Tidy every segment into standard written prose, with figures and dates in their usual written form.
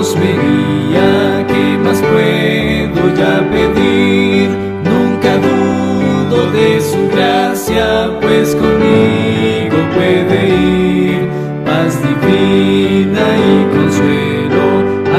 Dios me guía, ¿qué más puedo ya pedir? Nunca dudo de su gracia, pues conmigo puede ir. Paz divina y consuelo,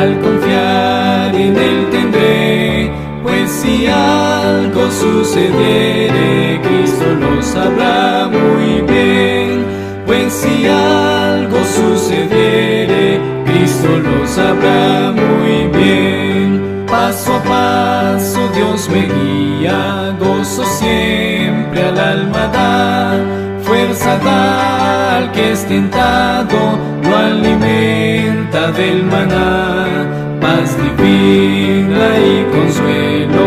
al confiar en Él tendré. Pues si algo sucediere, Cristo lo sabrá muy bien. Pues si algo sucediere, Cristo lo sabrá muy bien. Paso a paso Dios me guía, gozo siempre al alma da. Fuerza da al que es tentado, lo alimenta del maná. Paz divina y consuelo,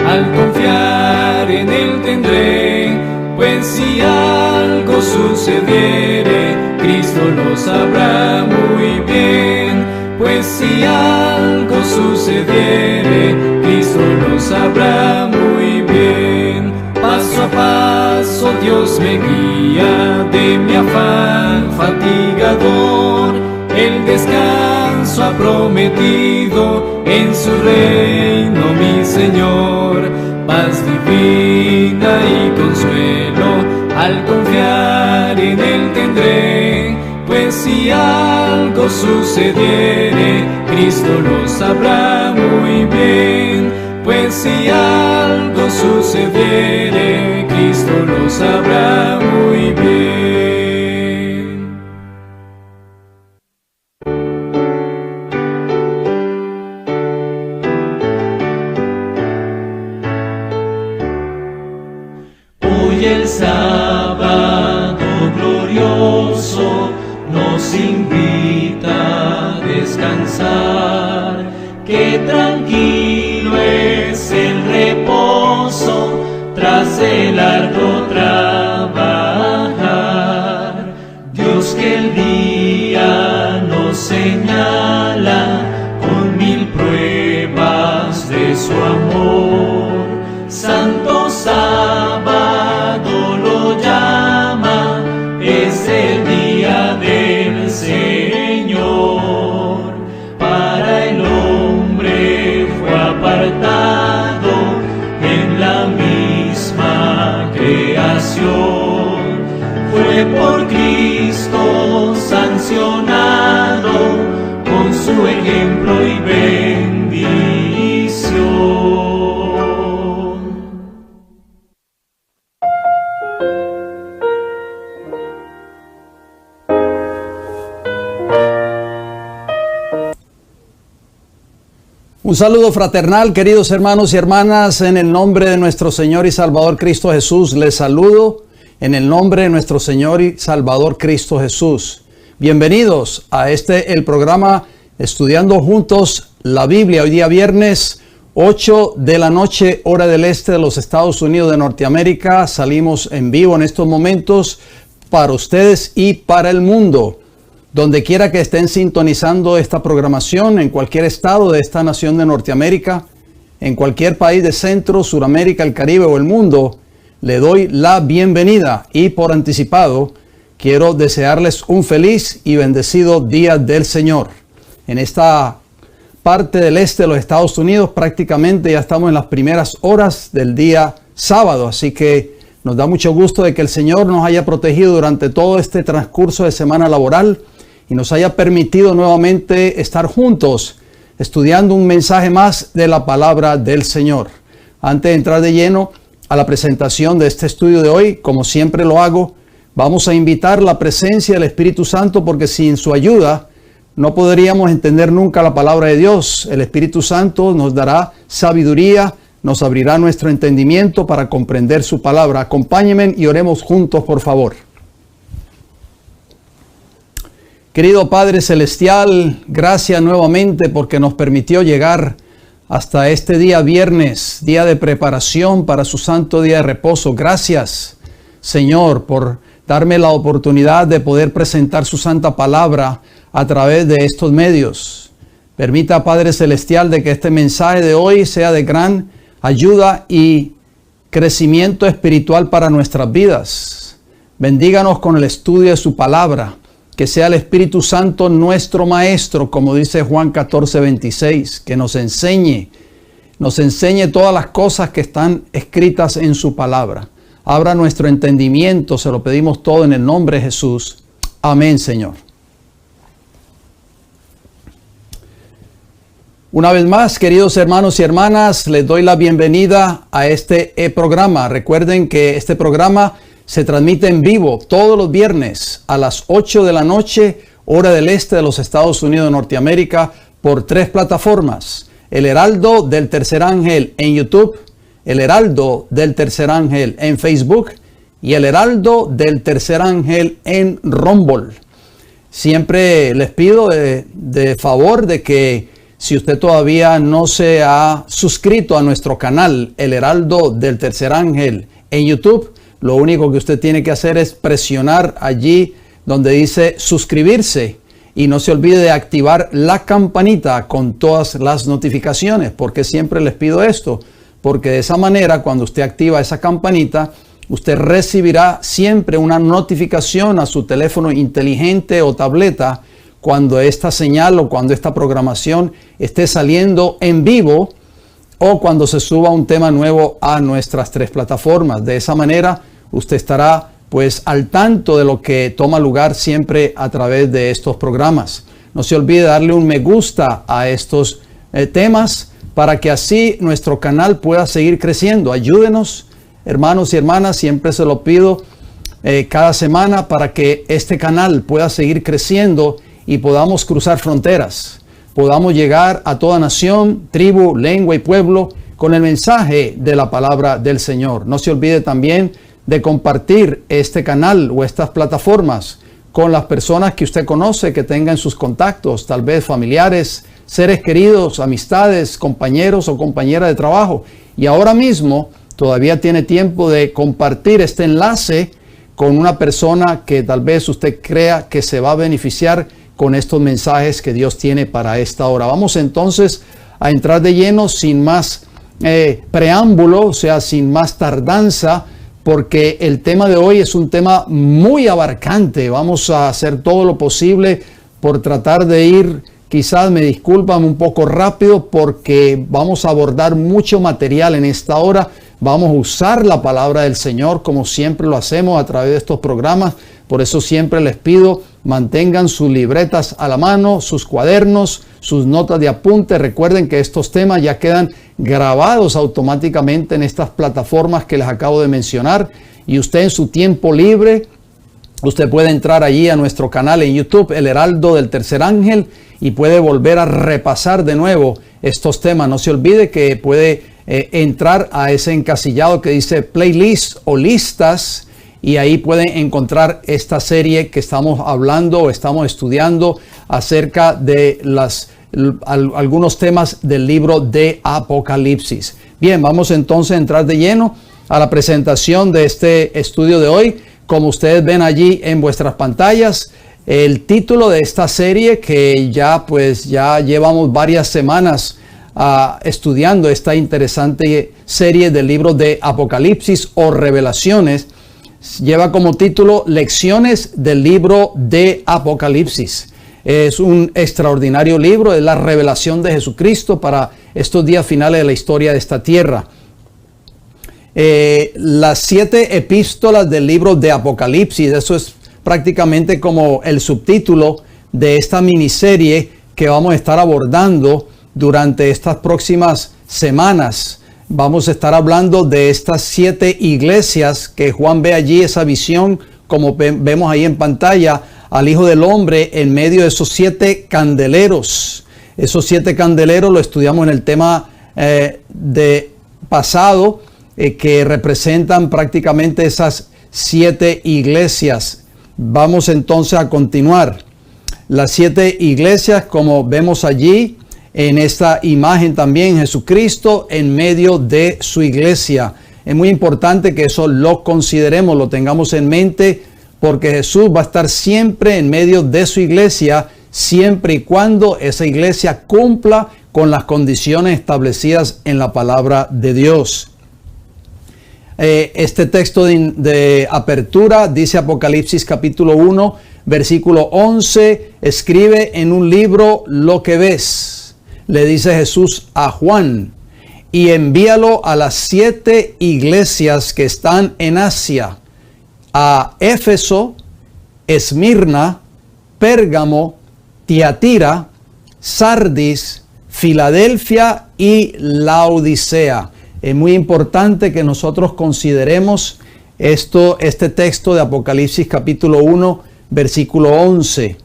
al confiar en Él tendré. Pues si algo sucediere, Cristo lo sabrá muy bien. Pues si algo sucediere, Cristo lo sabrá muy bien. Paso a paso Dios me guía, de mi afán fatigador. El descanso ha prometido, en su reino mi Señor. Paz divina y consuelo, al confiar en Él tendré. Pues si algo sucediere, Cristo lo sabrá muy bien. Pues si algo sucediere, Cristo lo sabrá muy bien. Hoy el sábado glorioso nos invita a descansar, que tranquilo es el reposo tras el arduo trabajar. Dios que el día nos señala con 1000 pruebas de su amor. Santo sábado lo llama, es el día del Señor. Para el hombre fue apartado en la misma creación. Fue por Cristo sancionado con su ejemplo y bendición. Un saludo fraternal, queridos hermanos y hermanas, en el nombre de nuestro Señor y Salvador Cristo Jesús. Les saludo en el nombre de nuestro Señor y Salvador Cristo Jesús. Bienvenidos a el programa Estudiando Juntos la Biblia. Hoy día viernes 8 de la noche, hora del este de los Estados Unidos de Norteamérica. Salimos en vivo en estos momentos para ustedes y para el mundo. Donde quiera que estén sintonizando esta programación, en cualquier estado de esta nación de Norteamérica, en cualquier país de Centro, Suramérica, el Caribe o el mundo, le doy la bienvenida y por anticipado quiero desearles un feliz y bendecido Día del Señor. En esta parte del este de los Estados Unidos prácticamente ya estamos en las primeras horas del día sábado, así que nos da mucho gusto de que el Señor nos haya protegido durante todo este transcurso de semana laboral y nos haya permitido nuevamente estar juntos estudiando un mensaje más de la palabra del Señor. Antes de entrar de lleno a la presentación de este estudio de hoy, como siempre lo hago, vamos a invitar la presencia del Espíritu Santo, porque sin su ayuda no podríamos entender nunca la palabra de Dios. El Espíritu Santo nos dará sabiduría, nos abrirá nuestro entendimiento para comprender su palabra. Acompáñenme y oremos juntos, por favor. Querido Padre Celestial, gracias nuevamente porque nos permitió llegar hasta este día viernes, día de preparación para su santo día de reposo. Gracias, Señor, por darme la oportunidad de poder presentar su santa palabra a través de estos medios. Permita, Padre Celestial, de que este mensaje de hoy sea de gran ayuda y crecimiento espiritual para nuestras vidas. Bendíganos con el estudio de su palabra. que sea el Espíritu Santo nuestro Maestro, como dice Juan 14:26, que nos enseñe todas las cosas que están escritas en su palabra. Abra nuestro entendimiento, se lo pedimos todo en el nombre de Jesús. Amén, Señor. Una vez más, queridos hermanos y hermanas, les doy la bienvenida a este programa. Recuerden que este programa se transmite en vivo todos los viernes a las 8 de la noche, hora del este de los Estados Unidos de Norteamérica, por 3 plataformas. El Heraldo del Tercer Ángel en YouTube, el Heraldo del Tercer Ángel en Facebook y el Heraldo del Tercer Ángel en Rumble. Siempre les pido de favor de que si usted todavía no se ha suscrito a nuestro canal, el Heraldo del Tercer Ángel en YouTube, lo único que usted tiene que hacer es presionar allí donde dice suscribirse y no se olvide de activar la campanita con todas las notificaciones. ¿Por qué siempre les pido esto? Porque de esa manera, cuando usted activa esa campanita, usted recibirá siempre una notificación a su teléfono inteligente o tableta cuando esta señal o cuando esta programación esté saliendo en vivo o cuando se suba un tema nuevo a nuestras 3 plataformas. De esa manera, usted estará pues al tanto de lo que toma lugar siempre a través de estos programas. No se olvide darle un me gusta a estos temas para que así nuestro canal pueda seguir creciendo. Ayúdenos, hermanos y hermanas, siempre se lo pido cada semana para que este canal pueda seguir creciendo y podamos cruzar fronteras, podamos llegar a toda nación, tribu, lengua y pueblo con el mensaje de la palabra del Señor. No se olvide también de compartir este canal o estas plataformas con las personas que usted conoce, que tenga en sus contactos, tal vez familiares, seres queridos, amistades, compañeros o compañeras de trabajo. Y ahora mismo todavía tiene tiempo de compartir este enlace con una persona que tal vez usted crea que se va a beneficiar con estos mensajes que Dios tiene para esta hora. Vamos entonces a entrar de lleno sin más preámbulo, o sea, sin más tardanza, porque el tema de hoy es un tema muy abarcante. Vamos a hacer todo lo posible por tratar de ir, quizás me disculpan, un poco rápido, porque vamos a abordar mucho material en esta hora. Vamos a usar la palabra del Señor como siempre lo hacemos a través de estos programas. Por eso siempre les pido, mantengan sus libretas a la mano, sus cuadernos, sus notas de apunte. Recuerden que estos temas ya quedan grabados automáticamente en estas plataformas que les acabo de mencionar. Y usted en su tiempo libre, usted puede entrar allí a nuestro canal en YouTube, El Heraldo del Tercer Ángel, y puede volver a repasar de nuevo estos temas. No se olvide que puede entrar a ese encasillado que dice playlist o listas, y ahí pueden encontrar esta serie que estamos hablando o estamos estudiando acerca de algunos temas del libro de Apocalipsis. Bien, vamos entonces a entrar de lleno a la presentación de este estudio de hoy. Como ustedes ven allí en vuestras pantallas, el título de esta serie, que ya llevamos varias semanas estudiando esta interesante serie del libro de Apocalipsis o Revelaciones, lleva como título Lecciones del libro de Apocalipsis. Es un extraordinario libro, es la revelación de Jesucristo para estos días finales de la historia de esta tierra. Las 7 epístolas del libro de Apocalipsis, eso es prácticamente como el subtítulo de esta miniserie que vamos a estar abordando durante estas próximas semanas. Vamos a estar hablando de estas 7 iglesias que Juan ve allí, esa visión, como vemos ahí en pantalla, al Hijo del Hombre en medio de esos 7 candeleros. Esos 7 candeleros lo estudiamos en el tema de pasado, que representan prácticamente esas 7 iglesias. Vamos entonces a continuar. Las 7 iglesias, como vemos allí, en esta imagen también, Jesucristo en medio de su iglesia. Es muy importante que eso lo consideremos, lo tengamos en mente, porque Jesús va a estar siempre en medio de su iglesia, siempre y cuando esa iglesia cumpla con las condiciones establecidas en la palabra de Dios. Este texto de apertura dice Apocalipsis capítulo 1, versículo 11, escribe en un libro lo que ves, le dice Jesús a Juan, y envíalo a las 7 iglesias que están en Asia, a Éfeso, Esmirna, Pérgamo, Tiatira, Sardis, Filadelfia y Laodicea. Es muy importante que nosotros consideremos este texto de Apocalipsis capítulo 1, versículo 11.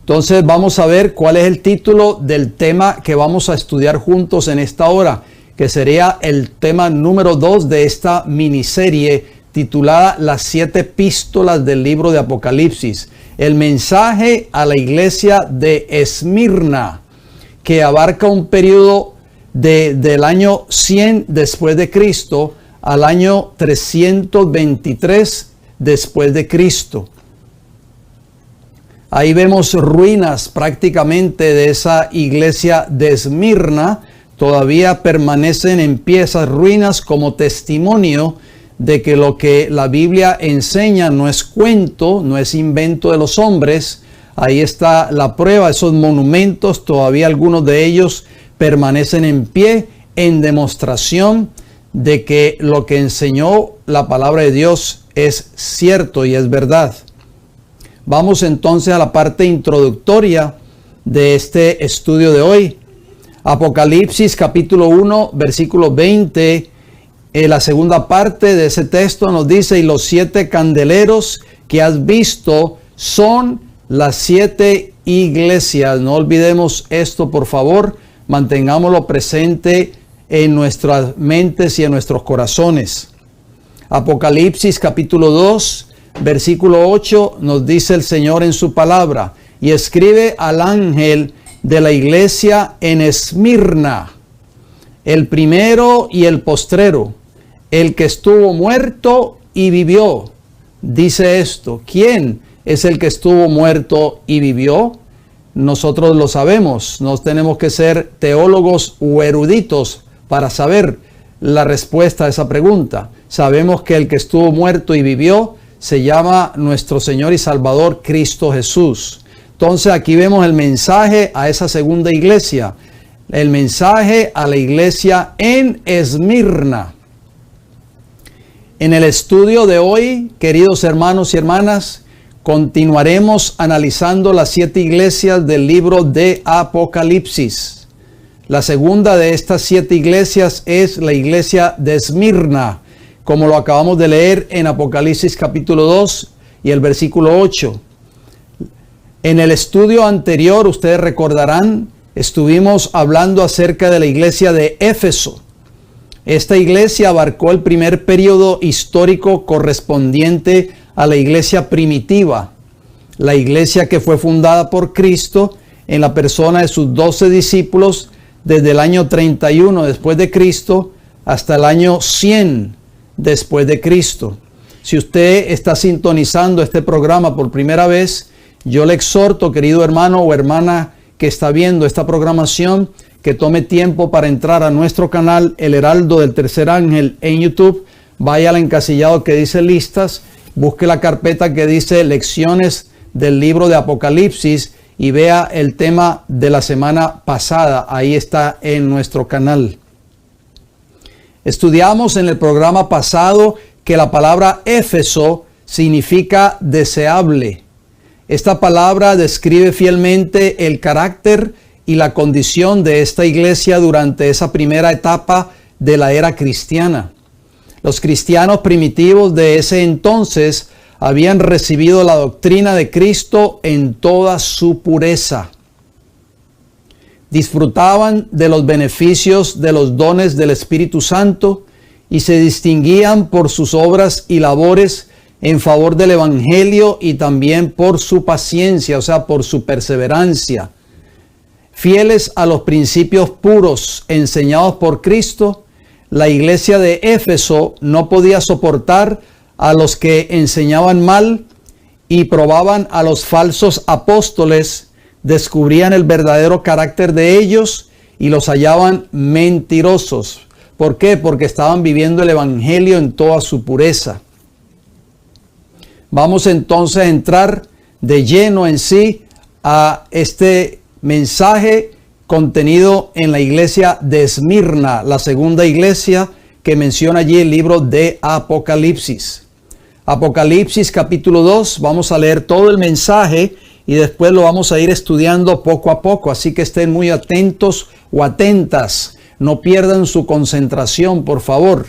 Entonces vamos a ver cuál es el título del tema que vamos a estudiar juntos en esta hora, que sería el tema número 2 de esta miniserie titulada Las 7 epístolas del libro de Apocalipsis. El mensaje a la iglesia de Esmirna, que abarca un periodo del año 100 después de Cristo al año 323 después de Cristo. Ahí vemos ruinas prácticamente de esa iglesia de Esmirna. Todavía permanecen en pie esas ruinas como testimonio de que lo que la Biblia enseña no es cuento, no es invento de los hombres. Ahí está la prueba, esos monumentos, todavía algunos de ellos permanecen en pie en demostración de que lo que enseñó la palabra de Dios es cierto y es verdad. Vamos entonces a la parte introductoria de este estudio de hoy. Apocalipsis capítulo 1, versículo 20, la segunda parte de ese texto nos dice, y los 7 candeleros que has visto son las 7 iglesias. No olvidemos esto, por favor. Mantengámoslo presente en nuestras mentes y en nuestros corazones. Apocalipsis capítulo 2, versículo 8, nos dice el Señor en su palabra, y escribe al ángel de la iglesia en Esmirna, el primero y el postrero, el que estuvo muerto y vivió. Dice esto, ¿quién es el que estuvo muerto y vivió? Nosotros lo sabemos, no tenemos que ser teólogos o eruditos para saber la respuesta a esa pregunta. Sabemos que el que estuvo muerto y vivió se llama nuestro Señor y Salvador Cristo Jesús. Entonces aquí vemos el mensaje a esa segunda iglesia, el mensaje a la iglesia en Esmirna. En el estudio de hoy, queridos hermanos y hermanas, continuaremos analizando las 7 iglesias del libro de Apocalipsis. La segunda de estas 7 iglesias es la iglesia de Esmirna, como lo acabamos de leer en Apocalipsis capítulo 2 y el versículo 8. En el estudio anterior, ustedes recordarán, estuvimos hablando acerca de la iglesia de Éfeso. Esta iglesia abarcó el primer periodo histórico correspondiente a la iglesia primitiva, la iglesia que fue fundada por Cristo en la persona de sus 12 discípulos desde el año 31 después de Cristo hasta el año 100 después de Cristo. Si usted está sintonizando este programa por primera vez, yo le exhorto, querido hermano o hermana que está viendo esta programación, que tome tiempo para entrar a nuestro canal El Heraldo del Tercer Ángel en YouTube. Vaya al encasillado que dice listas, busque la carpeta que dice lecciones del libro de Apocalipsis y vea el tema de la semana pasada. Ahí está en nuestro canal. Estudiamos en el programa pasado que la palabra Éfeso significa deseable. Esta palabra describe fielmente el carácter y la condición de esta iglesia durante esa primera etapa de la era cristiana. Los cristianos primitivos de ese entonces habían recibido la doctrina de Cristo en toda su pureza. Disfrutaban de los beneficios de los dones del Espíritu Santo y se distinguían por sus obras y labores en favor del Evangelio y también por su paciencia, o sea, por su perseverancia. Fieles a los principios puros enseñados por Cristo, la iglesia de Éfeso no podía soportar a los que enseñaban mal y probaban a los falsos apóstoles, descubrían el verdadero carácter de ellos y los hallaban mentirosos. ¿Por qué? Porque estaban viviendo el Evangelio en toda su pureza. Vamos entonces a entrar de lleno en sí a este mensaje contenido en la iglesia de Esmirna, la segunda iglesia que menciona allí el libro de Apocalipsis. Apocalipsis capítulo 2, vamos a leer todo el mensaje y después lo vamos a ir estudiando poco a poco, así que estén muy atentos o atentas, no pierdan su concentración, por favor.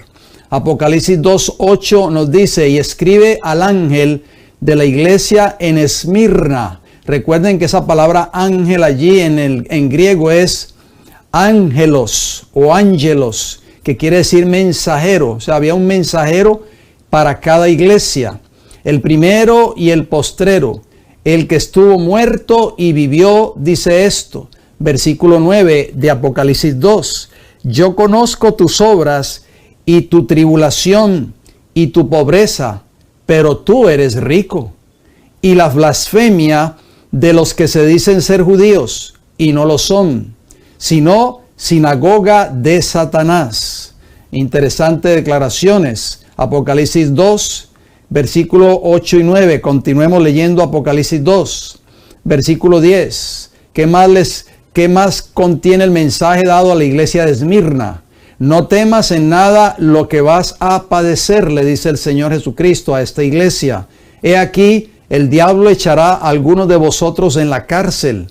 Apocalipsis 2:8 nos dice: y escribe al ángel de la iglesia en Esmirna. Recuerden que esa palabra ángel allí en griego es ángelos o ángelos, que quiere decir mensajero. O sea, había un mensajero para cada iglesia, el primero y el postrero, el que estuvo muerto y vivió, dice esto, versículo 9 de Apocalipsis 2: yo conozco tus obras y tu tribulación y tu pobreza, pero tú eres rico, y la blasfemia de los que se dicen ser judíos y no lo son, sino sinagoga de Satanás. Interesantes declaraciones. Apocalipsis 2, versículo 8 y 9. Continuemos leyendo Apocalipsis 2, versículo 10. ¿Qué más contiene el mensaje dado a la iglesia de Esmirna? No temas en nada lo que vas a padecer, le dice el Señor Jesucristo a esta iglesia. He aquí, el diablo echará a algunos de vosotros en la cárcel,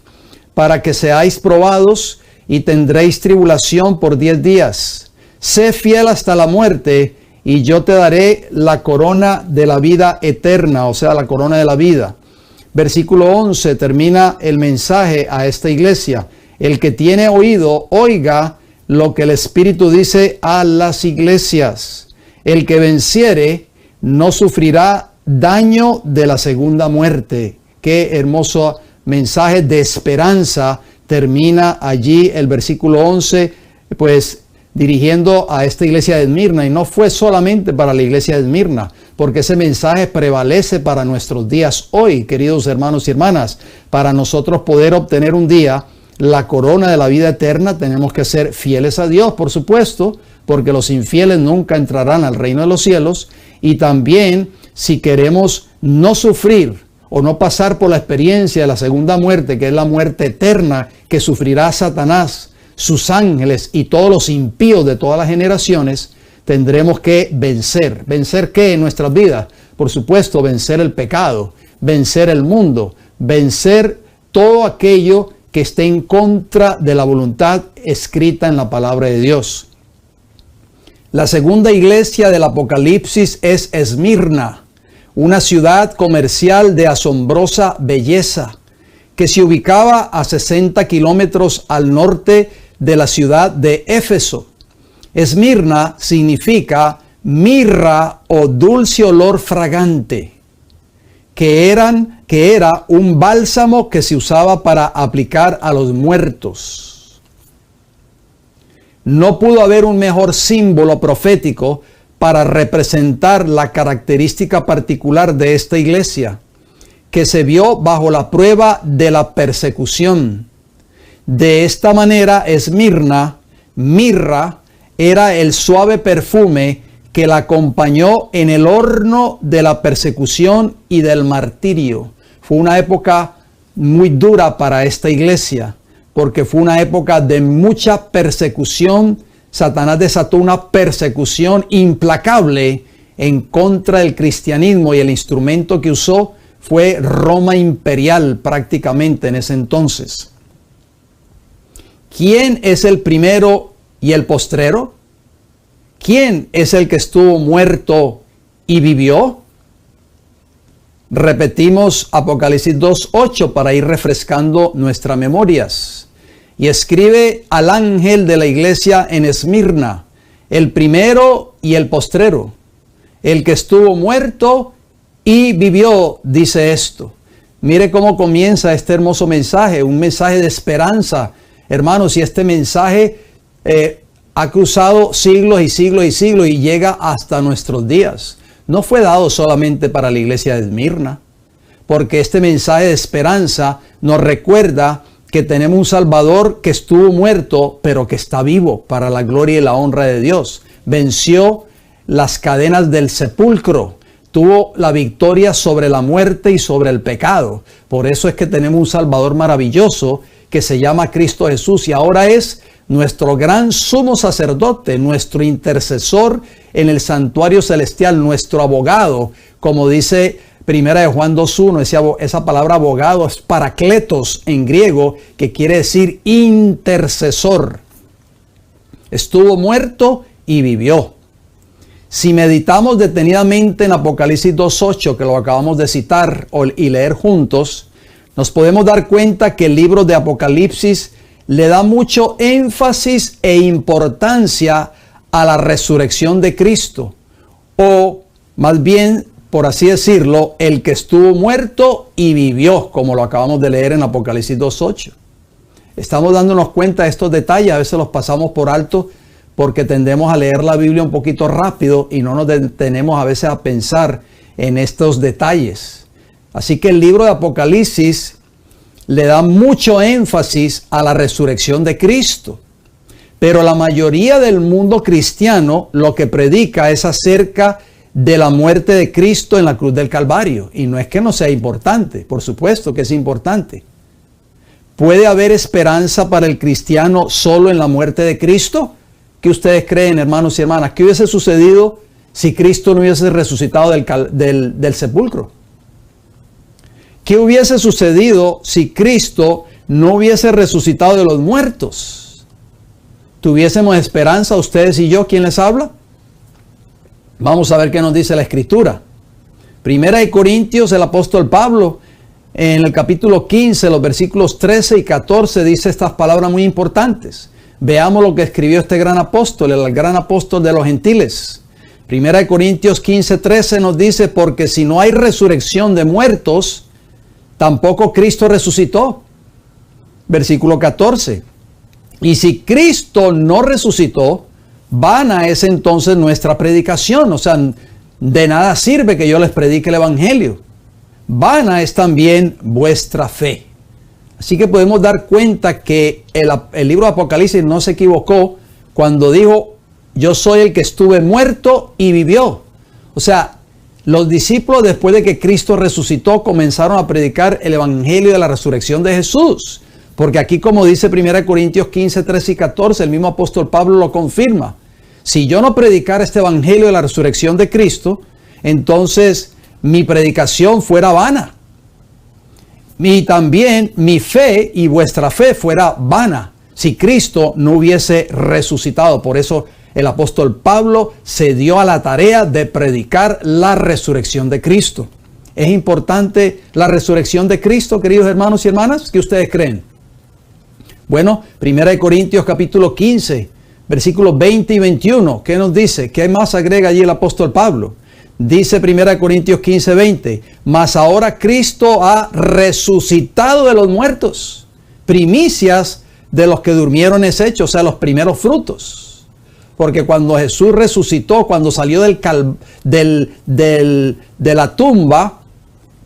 para que seáis probados y tendréis tribulación por 10 días. Sé fiel hasta la muerte, y yo te daré la corona de la vida eterna, o sea, la corona de la vida. Versículo 11 termina el mensaje a esta iglesia. El que tiene oído, oiga lo que el Espíritu dice a las iglesias. El que venciere no sufrirá daño de la segunda muerte. Qué hermoso mensaje de esperanza termina allí el versículo 11, pues dirigiendo a esta iglesia de Esmirna. Y no fue solamente para la iglesia de Esmirna, porque ese mensaje prevalece para nuestros días hoy, queridos hermanos y hermanas. Para nosotros poder obtener un día la corona de la vida eterna, tenemos que ser fieles a Dios, por supuesto, porque los infieles nunca entrarán al reino de los cielos. Y también, si queremos no sufrir o no pasar por la experiencia de la segunda muerte, que es la muerte eterna que sufrirá Satanás, sus ángeles y todos los impíos de todas las generaciones, tendremos que vencer. ¿Vencer qué en nuestras vidas? Por supuesto, vencer el pecado, vencer el mundo, vencer todo aquello que esté en contra de la voluntad escrita en la palabra de Dios. La segunda iglesia del Apocalipsis es Esmirna, una ciudad comercial de asombrosa belleza, que se ubicaba a 60 kilómetros al norte de la ciudad de Éfeso. Esmirna significa mirra o dulce olor fragante, que era un bálsamo que se usaba para aplicar a los muertos. No pudo haber un mejor símbolo profético para representar la característica particular de esta iglesia, que se vio bajo la prueba de la persecución. De esta manera, Esmirna, mirra, era el suave perfume que la acompañó en el horno de la persecución y del martirio. Fue una época muy dura para esta iglesia, porque fue una época de mucha persecución. Satanás desató una persecución implacable en contra del cristianismo, y el instrumento que usó fue Roma imperial prácticamente en ese entonces. ¿Quién es el primero y el postrero? ¿Quién es el que estuvo muerto y vivió? Repetimos Apocalipsis 2:8 para ir refrescando nuestras memorias. Y escribe al ángel de la iglesia en Esmirna, el primero y el postrero, el que estuvo muerto y vivió, dice esto. Mire cómo comienza este hermoso mensaje, un mensaje de esperanza. Hermanos, y este mensaje ha cruzado siglos y siglos y siglos y llega hasta nuestros días. No fue dado solamente para la iglesia de Esmirna, porque este mensaje de esperanza nos recuerda que tenemos un Salvador que estuvo muerto, pero que está vivo para la gloria y la honra de Dios. Venció las cadenas del sepulcro, obtuvo la victoria sobre la muerte y sobre el pecado. Por eso es que tenemos un Salvador maravilloso que se llama Cristo Jesús y ahora es nuestro gran sumo sacerdote, nuestro intercesor en el santuario celestial, nuestro abogado, como dice Primera de Juan 2:1, esa palabra abogado es parakletos en griego, que quiere decir intercesor. Estuvo muerto y vivió. Si meditamos detenidamente en Apocalipsis 2:8, que lo acabamos de citar y leer juntos, nos podemos dar cuenta que el libro de Apocalipsis le da mucho énfasis e importancia a la resurrección de Cristo, o más bien, por así decirlo, el que estuvo muerto y vivió, como lo acabamos de leer en Apocalipsis 2:8. Estamos dándonos cuenta de estos detalles, a veces los pasamos por alto porque tendemos a leer la Biblia un poquito rápido y no nos detenemos a veces a pensar en estos detalles. Así que el libro de Apocalipsis le da mucho énfasis a la resurrección de Cristo. Pero la mayoría del mundo cristiano lo que predica es acerca de la muerte de Cristo en la cruz del Calvario. Y no es que no sea importante, por supuesto que es importante. ¿Puede haber esperanza para el cristiano solo en la muerte de Cristo? ¿Qué ustedes creen, hermanos y hermanas? ¿Qué hubiese sucedido si Cristo no hubiese resucitado del sepulcro? ¿Qué hubiese sucedido si Cristo no hubiese resucitado de los muertos? ¿Tuviésemos esperanza ustedes y yo? ¿Quién les habla? Vamos a ver qué nos dice la Escritura. Primera de Corintios, el apóstol Pablo, en el capítulo 15, los versículos 13 y 14, dice estas palabras muy importantes. Veamos lo que escribió este gran apóstol, el gran apóstol de los gentiles. Primera de Corintios 15, 13 nos dice, porque si no hay resurrección de muertos, tampoco Cristo resucitó. Versículo 14. Y si Cristo no resucitó, vana es entonces nuestra predicación. O sea, de nada sirve que yo les predique el evangelio. Vana es también vuestra fe. Así que podemos dar cuenta que el libro de Apocalipsis no se equivocó cuando dijo, yo soy el que estuve muerto y vivió. O sea, los discípulos, después de que Cristo resucitó, comenzaron a predicar el evangelio de la resurrección de Jesús. Porque aquí, como dice 1 Corintios 15, 13 y 14, el mismo apóstol Pablo lo confirma. Si yo no predicara este evangelio de la resurrección de Cristo, entonces mi predicación fuera vana. Y también mi fe y vuestra fe fuera vana si Cristo no hubiese resucitado. Por eso el apóstol Pablo se dio a la tarea de predicar la resurrección de Cristo. ¿Es importante la resurrección de Cristo, queridos hermanos y hermanas? ¿Qué ustedes creen? Bueno, 1 Corintios capítulo 15, versículos 20 y 21. ¿Qué nos dice? ¿Qué más agrega allí el apóstol Pablo? Dice 1 Corintios 15, 20. Mas ahora Cristo ha resucitado de los muertos, primicias de los que durmieron es hecho, o sea, los primeros frutos. Porque cuando Jesús resucitó, cuando salió de la tumba,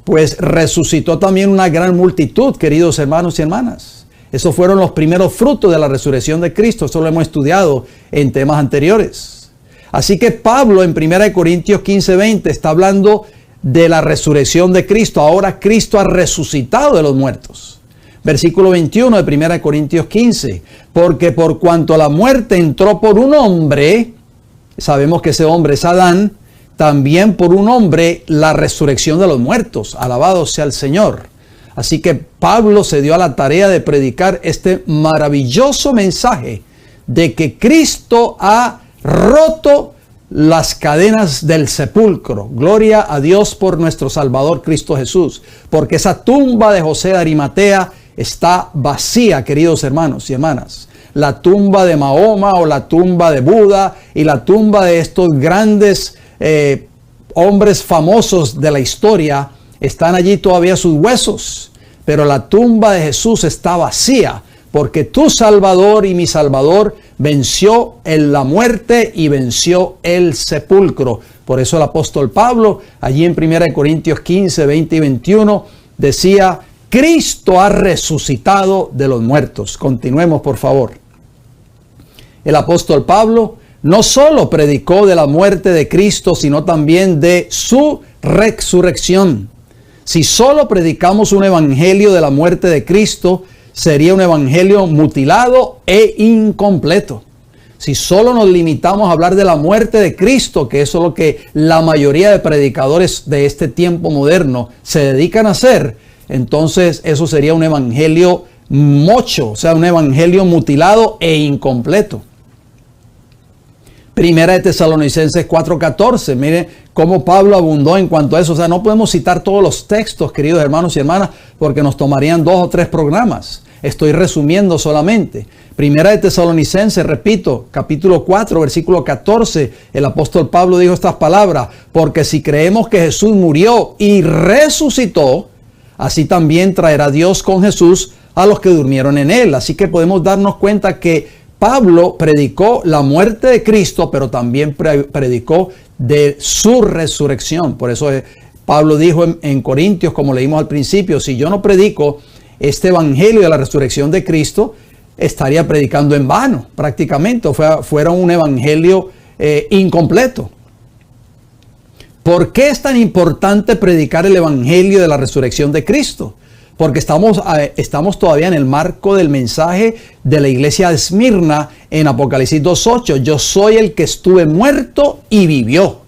pues resucitó también una gran multitud, queridos hermanos y hermanas. Esos fueron los primeros frutos de la resurrección de Cristo. Eso lo hemos estudiado en temas anteriores. Así que Pablo en 1 Corintios 15, 20 está hablando de la resurrección de Cristo. Ahora Cristo ha resucitado de los muertos. Versículo 21 de 1 Corintios 15. Porque por cuanto la muerte entró por un hombre, sabemos que ese hombre es Adán, también por un hombre la resurrección de los muertos. Alabado sea el Señor. Así que Pablo se dio a la tarea de predicar este maravilloso mensaje de que Cristo ha roto las cadenas del sepulcro. Gloria a Dios por nuestro Salvador Cristo Jesús. Porque esa tumba de José de Arimatea está vacía, queridos hermanos y hermanas. La tumba de Mahoma o la tumba de Buda y la tumba de estos grandes hombres famosos de la historia, están allí todavía sus huesos. Pero la tumba de Jesús está vacía. Porque tu Salvador y mi Salvador venció en la muerte y venció el sepulcro. Por eso el apóstol Pablo, allí en 1 Corintios 15, 20 y 21, decía, Cristo ha resucitado de los muertos. Continuemos, por favor. El apóstol Pablo no solo predicó de la muerte de Cristo, sino también de su resurrección. Si solo predicamos un evangelio de la muerte de Cristo, sería un evangelio mutilado e incompleto. Si solo nos limitamos a hablar de la muerte de Cristo, que eso es lo que la mayoría de predicadores de este tiempo moderno se dedican a hacer, entonces eso sería un evangelio mocho, o sea, un evangelio mutilado e incompleto. Primera de Tesalonicenses 4:14, miren cómo Pablo abundó en cuanto a eso. O sea, no podemos citar todos los textos, queridos hermanos y hermanas, porque nos tomarían 2 o 3 programas. Estoy resumiendo solamente. Primera de Tesalonicenses, repito, capítulo 4, versículo 14, el apóstol Pablo dijo estas palabras: porque si creemos que Jesús murió y resucitó, así también traerá Dios con Jesús a los que durmieron en él. Así que podemos darnos cuenta que Pablo predicó la muerte de Cristo, pero también predicó de su resurrección. Por eso Pablo dijo en Corintios, como leímos al principio, si yo no predico este evangelio de la resurrección de Cristo, estaría predicando en vano prácticamente, fuera un evangelio incompleto. ¿Por qué es tan importante predicar el evangelio de la resurrección de Cristo? Porque estamos todavía en el marco del mensaje de la iglesia de Esmirna en Apocalipsis 2:8. Yo soy el que estuve muerto y vivió.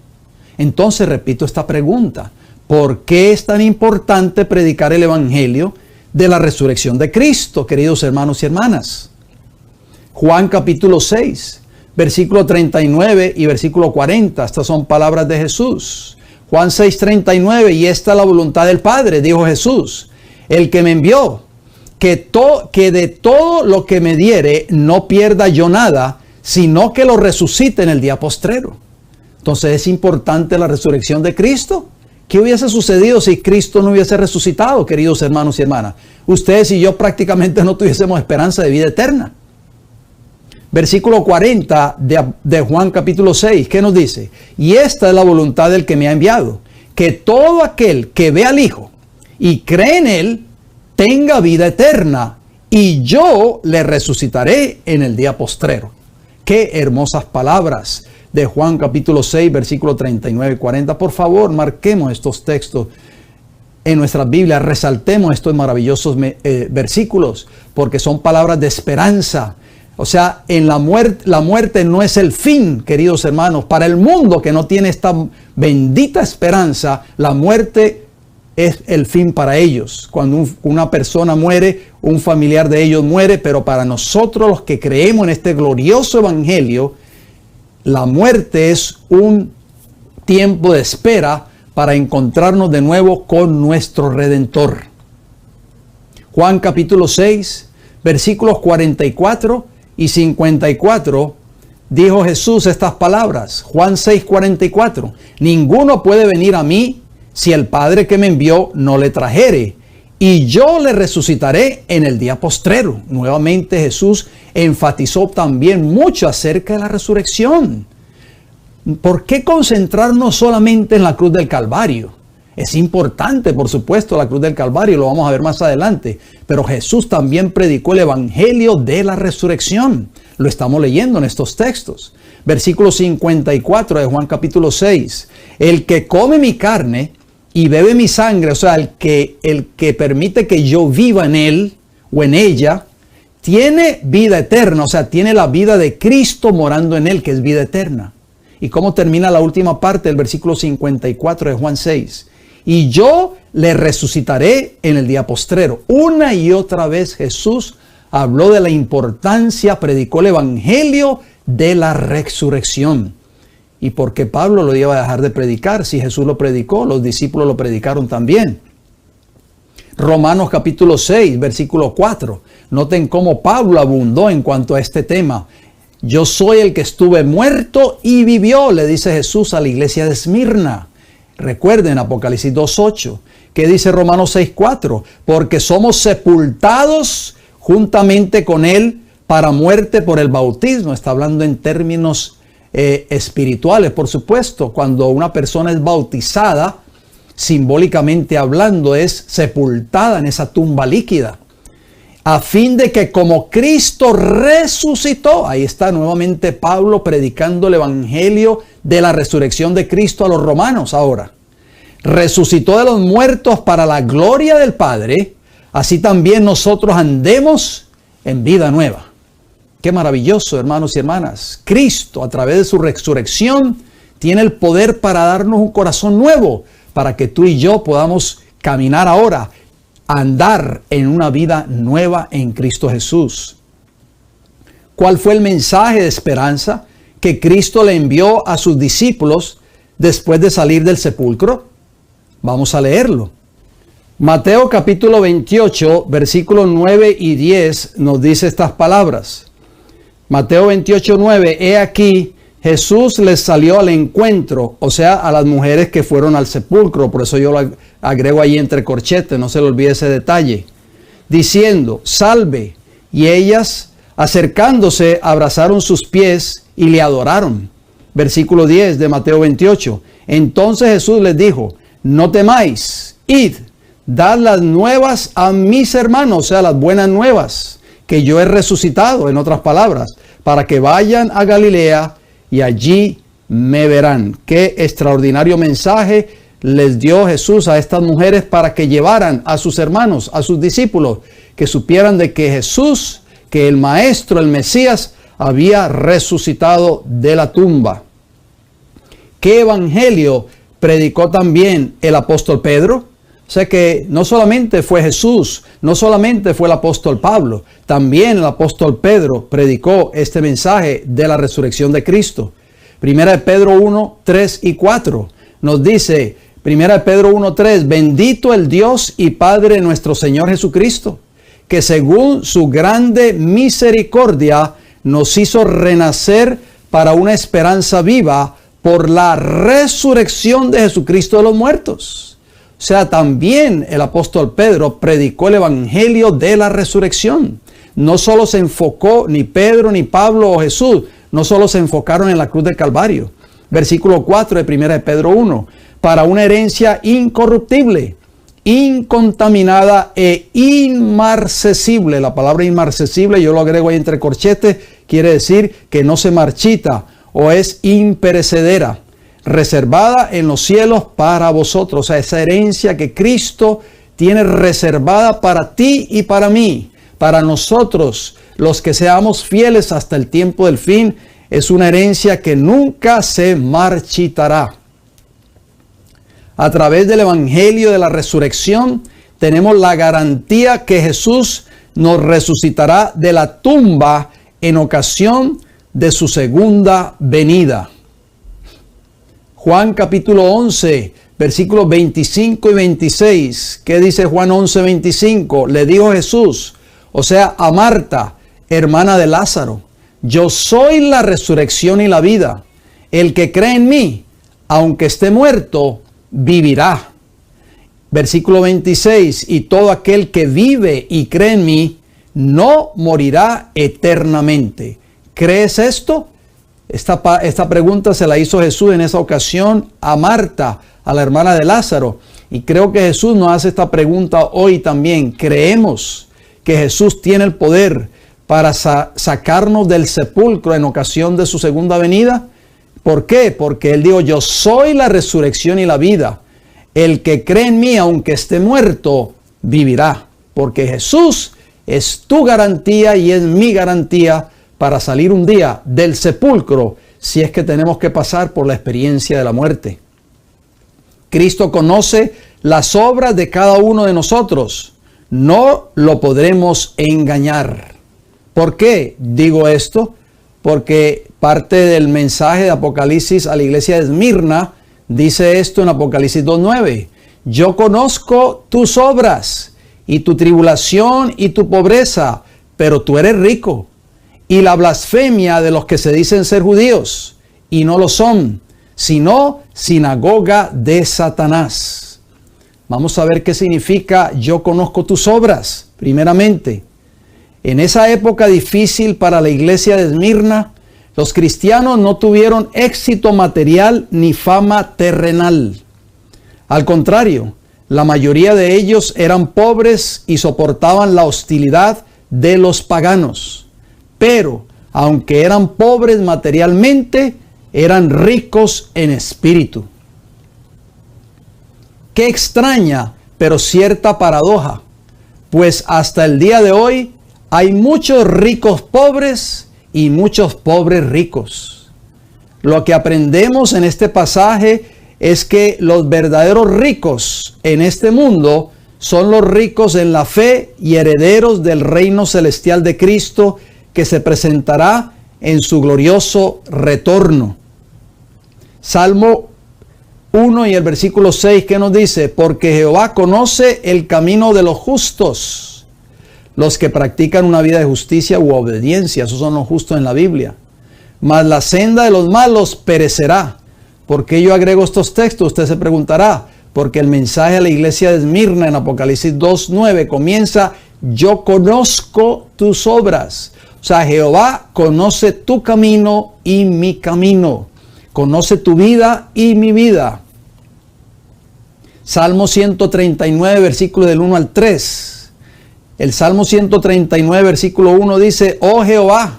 Entonces repito esta pregunta: ¿por qué es tan importante predicar el evangelio de la resurrección de Cristo, queridos hermanos y hermanas? Juan capítulo 6, versículo 39 y versículo 40. Estas son palabras de Jesús. Juan 6:39, y esta es la voluntad del Padre, dijo Jesús, el que me envió, que de todo lo que me diere no pierda yo nada, sino que lo resucite en el día postrero. Entonces, ¿es importante la resurrección de Cristo? ¿Qué hubiese sucedido si Cristo no hubiese resucitado, queridos hermanos y hermanas? Ustedes y yo prácticamente no tuviésemos esperanza de vida eterna. Versículo 40 de Juan capítulo 6, ¿qué nos dice? Y esta es la voluntad del que me ha enviado, que todo aquel que ve al Hijo y cree en él, tenga vida eterna, y yo le resucitaré en el día postrero. Qué hermosas palabras de Juan capítulo 6, versículo 39 y 40. Por favor, marquemos estos textos en nuestras Biblias, resaltemos estos maravillosos versículos, porque son palabras de esperanza. O sea, la muerte no es el fin, queridos hermanos. Para el mundo que no tiene esta bendita esperanza, la muerte es el fin para ellos. Cuando una persona muere, un familiar de ellos muere, pero para nosotros los que creemos en este glorioso evangelio, la muerte es un tiempo de espera para encontrarnos de nuevo con nuestro Redentor. Juan capítulo 6, versículos 44 y 54, dijo Jesús estas palabras. Juan 6, 44, ninguno puede venir a mí si el Padre que me envió no le trajere, y yo le resucitaré en el día postrero. Nuevamente Jesús enfatizó también mucho acerca de la resurrección. ¿Por qué concentrarnos solamente en la cruz del Calvario? Es importante, por supuesto, la cruz del Calvario, lo vamos a ver más adelante, pero Jesús también predicó el evangelio de la resurrección. Lo estamos leyendo en estos textos. Versículo 54 de Juan capítulo 6. El que come mi carne y bebe mi sangre, o sea, el que permite que yo viva en él o en ella, tiene vida eterna, o sea, tiene la vida de Cristo morando en él, que es vida eterna. ¿Y cómo termina la última parte del versículo 54 de Juan 6? Y yo le resucitaré en el día postrero. Una y otra vez Jesús habló de la importancia, predicó el evangelio de la resurrección. ¿Y por qué Pablo lo iba a dejar de predicar? Si Jesús lo predicó, los discípulos lo predicaron también. Romanos capítulo 6, versículo 4. Noten cómo Pablo abundó en cuanto a este tema. Yo soy el que estuve muerto y vivió, le dice Jesús a la iglesia de Esmirna. Recuerden Apocalipsis 2:8. ¿Qué dice Romanos 6:4? Porque somos sepultados juntamente con él para muerte por el bautismo. Está hablando en términos espirituales, por supuesto. Cuando una persona es bautizada, simbólicamente hablando, es sepultada en esa tumba líquida, a fin de que como Cristo resucitó, ahí está nuevamente Pablo predicando el evangelio de la resurrección de Cristo a los romanos ahora. resucitó de los muertos para la gloria del Padre, así también nosotros andemos en vida nueva. Qué maravilloso, hermanos y hermanas. Cristo, a través de su resurrección, tiene el poder para darnos un corazón nuevo, para que tú y yo podamos caminar ahora, andar en una vida nueva en Cristo Jesús. ¿Cuál fue el mensaje de esperanza que Cristo le envió a sus discípulos después de salir del sepulcro? Vamos a leerlo. Mateo capítulo 28, versículos 9 y 10 nos dice estas palabras. Mateo 28, 9, he aquí, Jesús les salió al encuentro, o sea, a las mujeres que fueron al sepulcro, por eso yo lo agrego ahí entre corchetes, no se le olvide ese detalle, diciendo, salve, y ellas, acercándose, abrazaron sus pies y le adoraron. Versículo 10 de Mateo 28, entonces Jesús les dijo, no temáis, id, dad las nuevas a mis hermanos, o sea, las buenas nuevas, que yo he resucitado, en otras palabras, para que vayan a Galilea y allí me verán. Qué extraordinario mensaje les dio Jesús a estas mujeres para que llevaran a sus hermanos, a sus discípulos, que supieran de que Jesús, que el Maestro, el Mesías, había resucitado de la tumba. ¿Qué evangelio predicó también el apóstol Pedro? O sea que no solamente fue Jesús, no solamente fue el apóstol Pablo, también el apóstol Pedro predicó este mensaje de la resurrección de Cristo. Primera de Pedro 1, 3 y 4 nos dice, Primera de Pedro 1, 3, bendito el Dios y Padre de nuestro Señor Jesucristo, que según su grande misericordia nos hizo renacer para una esperanza viva por la resurrección de Jesucristo de los muertos. O sea, también el apóstol Pedro predicó el evangelio de la resurrección. No solo se enfocó ni Pedro, ni Pablo o Jesús, no solo se enfocaron en la cruz del Calvario. Versículo 4 de 1 de Pedro 1, para una herencia incorruptible, incontaminada e inmarcesible. La palabra inmarcesible, yo lo agrego ahí entre corchetes, quiere decir que no se marchita o es imperecedera, reservada en los cielos para vosotros. O sea, esa herencia que Cristo tiene reservada para ti y para mí, para nosotros, los que seamos fieles hasta el tiempo del fin, es una herencia que nunca se marchitará. A través del evangelio de la resurrección, tenemos la garantía que Jesús nos resucitará de la tumba en ocasión de su segunda venida. Juan capítulo 11, versículos 25 y 26. ¿Qué dice Juan 11, 25? Le dijo Jesús, o sea, a Marta, hermana de Lázaro, yo soy la resurrección y la vida. El que cree en mí, aunque esté muerto, vivirá. Versículo 26, y todo aquel que vive y cree en mí, no morirá eternamente. ¿Crees esto? Esta pregunta se la hizo Jesús en esa ocasión a Marta, a la hermana de Lázaro. Y creo que Jesús nos hace esta pregunta hoy también. ¿Creemos que Jesús tiene el poder para sacarnos del sepulcro en ocasión de su segunda venida? ¿Por qué? Porque Él dijo, yo soy la resurrección y la vida. El que cree en mí, aunque esté muerto, vivirá. Porque Jesús es tu garantía y es mi garantía para salir un día del sepulcro, si es que tenemos que pasar por la experiencia de la muerte. Cristo conoce las obras de cada uno de nosotros. No lo podremos engañar. ¿Por qué digo esto? Porque parte del mensaje de Apocalipsis a la iglesia de Esmirna dice esto en Apocalipsis 2:9. Yo conozco tus obras y tu tribulación y tu pobreza, pero tú eres rico. Y la blasfemia de los que se dicen ser judíos y no lo son, sino sinagoga de Satanás. Vamos a ver qué significa yo conozco tus obras. Primeramente, en esa época difícil para la iglesia de Esmirna, los cristianos no tuvieron éxito material ni fama terrenal. Al contrario, la mayoría de ellos eran pobres y soportaban la hostilidad de los paganos. Pero, aunque eran pobres materialmente, eran ricos en espíritu. Qué extraña, pero cierta paradoja, pues hasta el día de hoy hay muchos ricos pobres y muchos pobres ricos. Lo que aprendemos en este pasaje es que los verdaderos ricos en este mundo son los ricos en la fe y herederos del reino celestial de Cristo, que se presentará en su glorioso retorno. Salmo 1 y el versículo 6, ¿qué nos dice? Porque Jehová conoce el camino de los justos, los que practican una vida de justicia u obediencia. Esos son los justos en la Biblia. Mas la senda de los malos perecerá. ¿Por qué yo agrego estos textos? Usted se preguntará. Porque el mensaje a la iglesia de Esmirna en Apocalipsis 2:9 comienza: yo conozco tus obras. O sea, Jehová conoce tu camino y mi camino. Conoce tu vida y mi vida. Salmo 139, versículo del 1 al 3. El Salmo 139, versículo 1 dice: oh Jehová,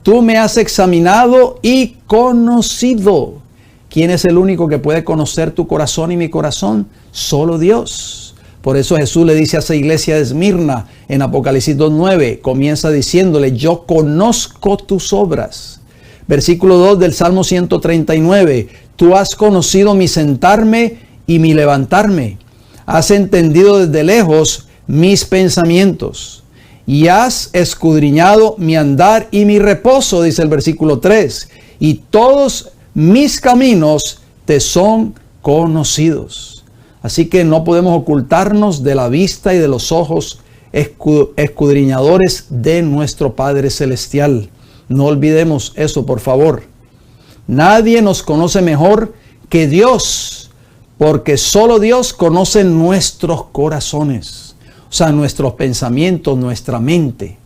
tú me has examinado y conocido. ¿Quién es el único que puede conocer tu corazón y mi corazón? Solo Dios. Por eso Jesús le dice a esa iglesia de Esmirna en Apocalipsis 2:9, comienza diciéndole: yo conozco tus obras. Versículo 2 del Salmo 139, tú has conocido mi sentarme y mi levantarme. Has entendido desde lejos mis pensamientos y has escudriñado mi andar y mi reposo, dice el versículo 3, y todos mis caminos te son conocidos. Así que no podemos ocultarnos de la vista y de los ojos escudriñadores de nuestro Padre Celestial. No olvidemos eso, por favor. Nadie nos conoce mejor que Dios, porque solo Dios conoce nuestros corazones, o sea, nuestros pensamientos, nuestra mente.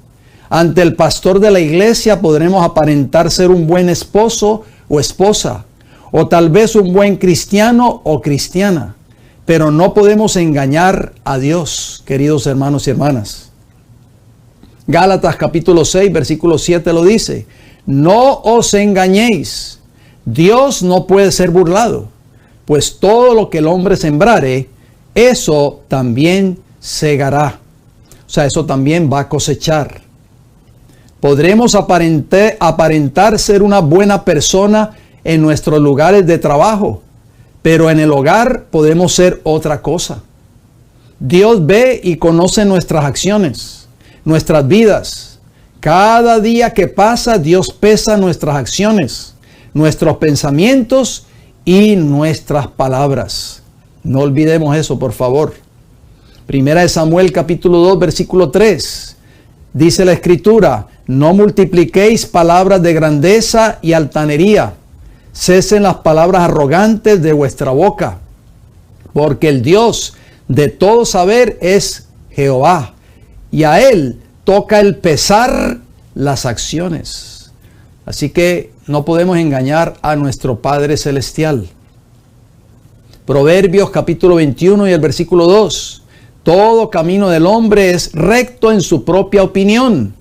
Ante el pastor de la iglesia podremos aparentar ser un buen esposo o esposa, o tal vez un buen cristiano o cristiana, pero no podemos engañar a Dios, queridos hermanos y hermanas. Gálatas capítulo 6, versículo 7 lo dice: no os engañéis, Dios no puede ser burlado, pues todo lo que el hombre sembrare, eso también segará. O sea, eso también va a cosechar. Podremos aparentar ser una buena persona en nuestros lugares de trabajo, pero en el hogar podemos ser otra cosa. Dios ve y conoce nuestras acciones, nuestras vidas. Cada día que pasa, Dios pesa nuestras acciones, nuestros pensamientos y nuestras palabras. No olvidemos eso, por favor. Primera de Samuel capítulo 2, versículo 3. Dice la Escritura: no multipliquéis palabras de grandeza y altanería. Cesen las palabras arrogantes de vuestra boca, porque el Dios de todo saber es Jehová, y a Él toca el pesar las acciones. Así que no podemos engañar a nuestro Padre Celestial. Proverbios capítulo 21 y el versículo 2. Todo camino del hombre es recto en su propia opinión,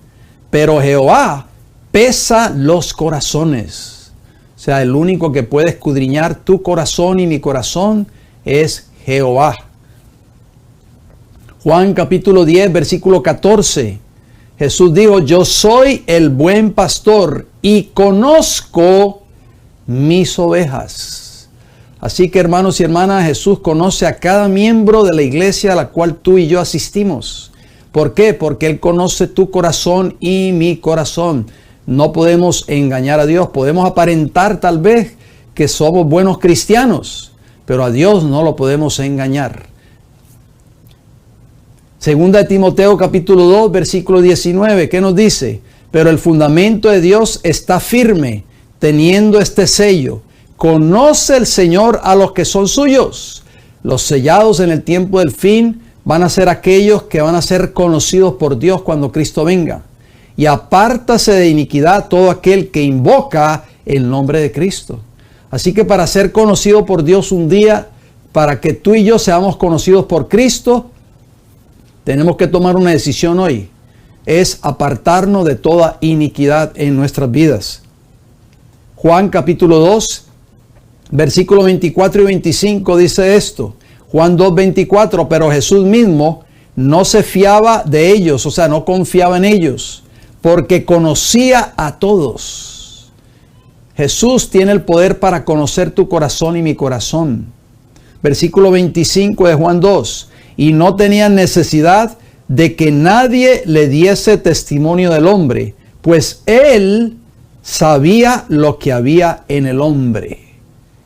pero Jehová pesa los corazones. O sea, el único que puede escudriñar tu corazón y mi corazón es Jehová. Juan capítulo 10, versículo 14. Jesús dijo: yo soy el buen pastor y conozco mis ovejas. Así que, hermanos y hermanas, Jesús conoce a cada miembro de la iglesia a la cual tú y yo asistimos. ¿Por qué? Porque Él conoce tu corazón y mi corazón. No podemos engañar a Dios. Podemos aparentar tal vez que somos buenos cristianos, pero a Dios no lo podemos engañar. Segunda de Timoteo capítulo 2, versículo 19, ¿qué nos dice? Pero el fundamento de Dios está firme, teniendo este sello: conoce el Señor a los que son suyos. Los sellados en el tiempo del fin van a ser aquellos que van a ser conocidos por Dios cuando Cristo venga. Y apártase de iniquidad todo aquel que invoca el nombre de Cristo. Así que para ser conocido por Dios un día, para que tú y yo seamos conocidos por Cristo, tenemos que tomar una decisión hoy. Es apartarnos de toda iniquidad en nuestras vidas. Juan capítulo 2, versículos 24 y 25 dice esto: Juan 2:24, pero Jesús mismo no se fiaba de ellos, o sea, no confiaba en ellos, porque conocía a todos. Jesús tiene el poder para conocer tu corazón y mi corazón. Versículo 25 de Juan 2, y no tenía necesidad de que nadie le diese testimonio del hombre, pues él sabía lo que había en el hombre.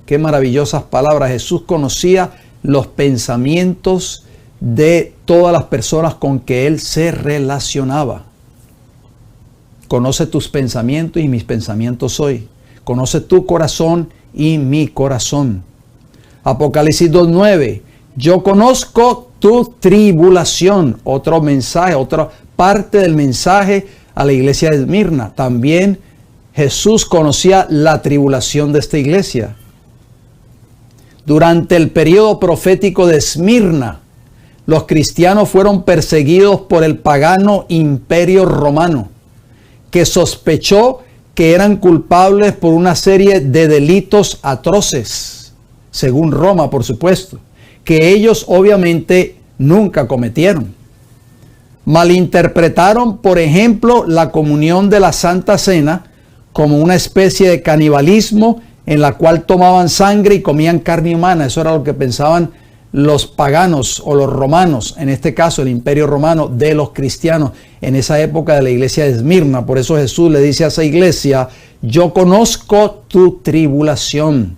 Qué maravillosas palabras. Jesús conocía los pensamientos de todas las personas con que él se relacionaba. Conoce tus pensamientos y mis pensamientos hoy. Conoce tu corazón y mi corazón. Apocalipsis 2:9. Yo conozco tu tribulación. Otro mensaje, otra parte del mensaje a la iglesia de Esmirna. También Jesús conocía la tribulación de esta iglesia. Durante el periodo profético de Esmirna, los cristianos fueron perseguidos por el pagano imperio romano, que sospechó que eran culpables por una serie de delitos atroces, según Roma, por supuesto, que ellos obviamente nunca cometieron. Malinterpretaron, por ejemplo, la comunión de la Santa Cena como una especie de canibalismo en la cual tomaban sangre y comían carne humana. Eso era lo que pensaban los paganos o los romanos, en este caso el imperio romano, de los cristianos en esa época de la iglesia de Esmirna. Por eso Jesús le dice a esa iglesia: yo conozco tu tribulación.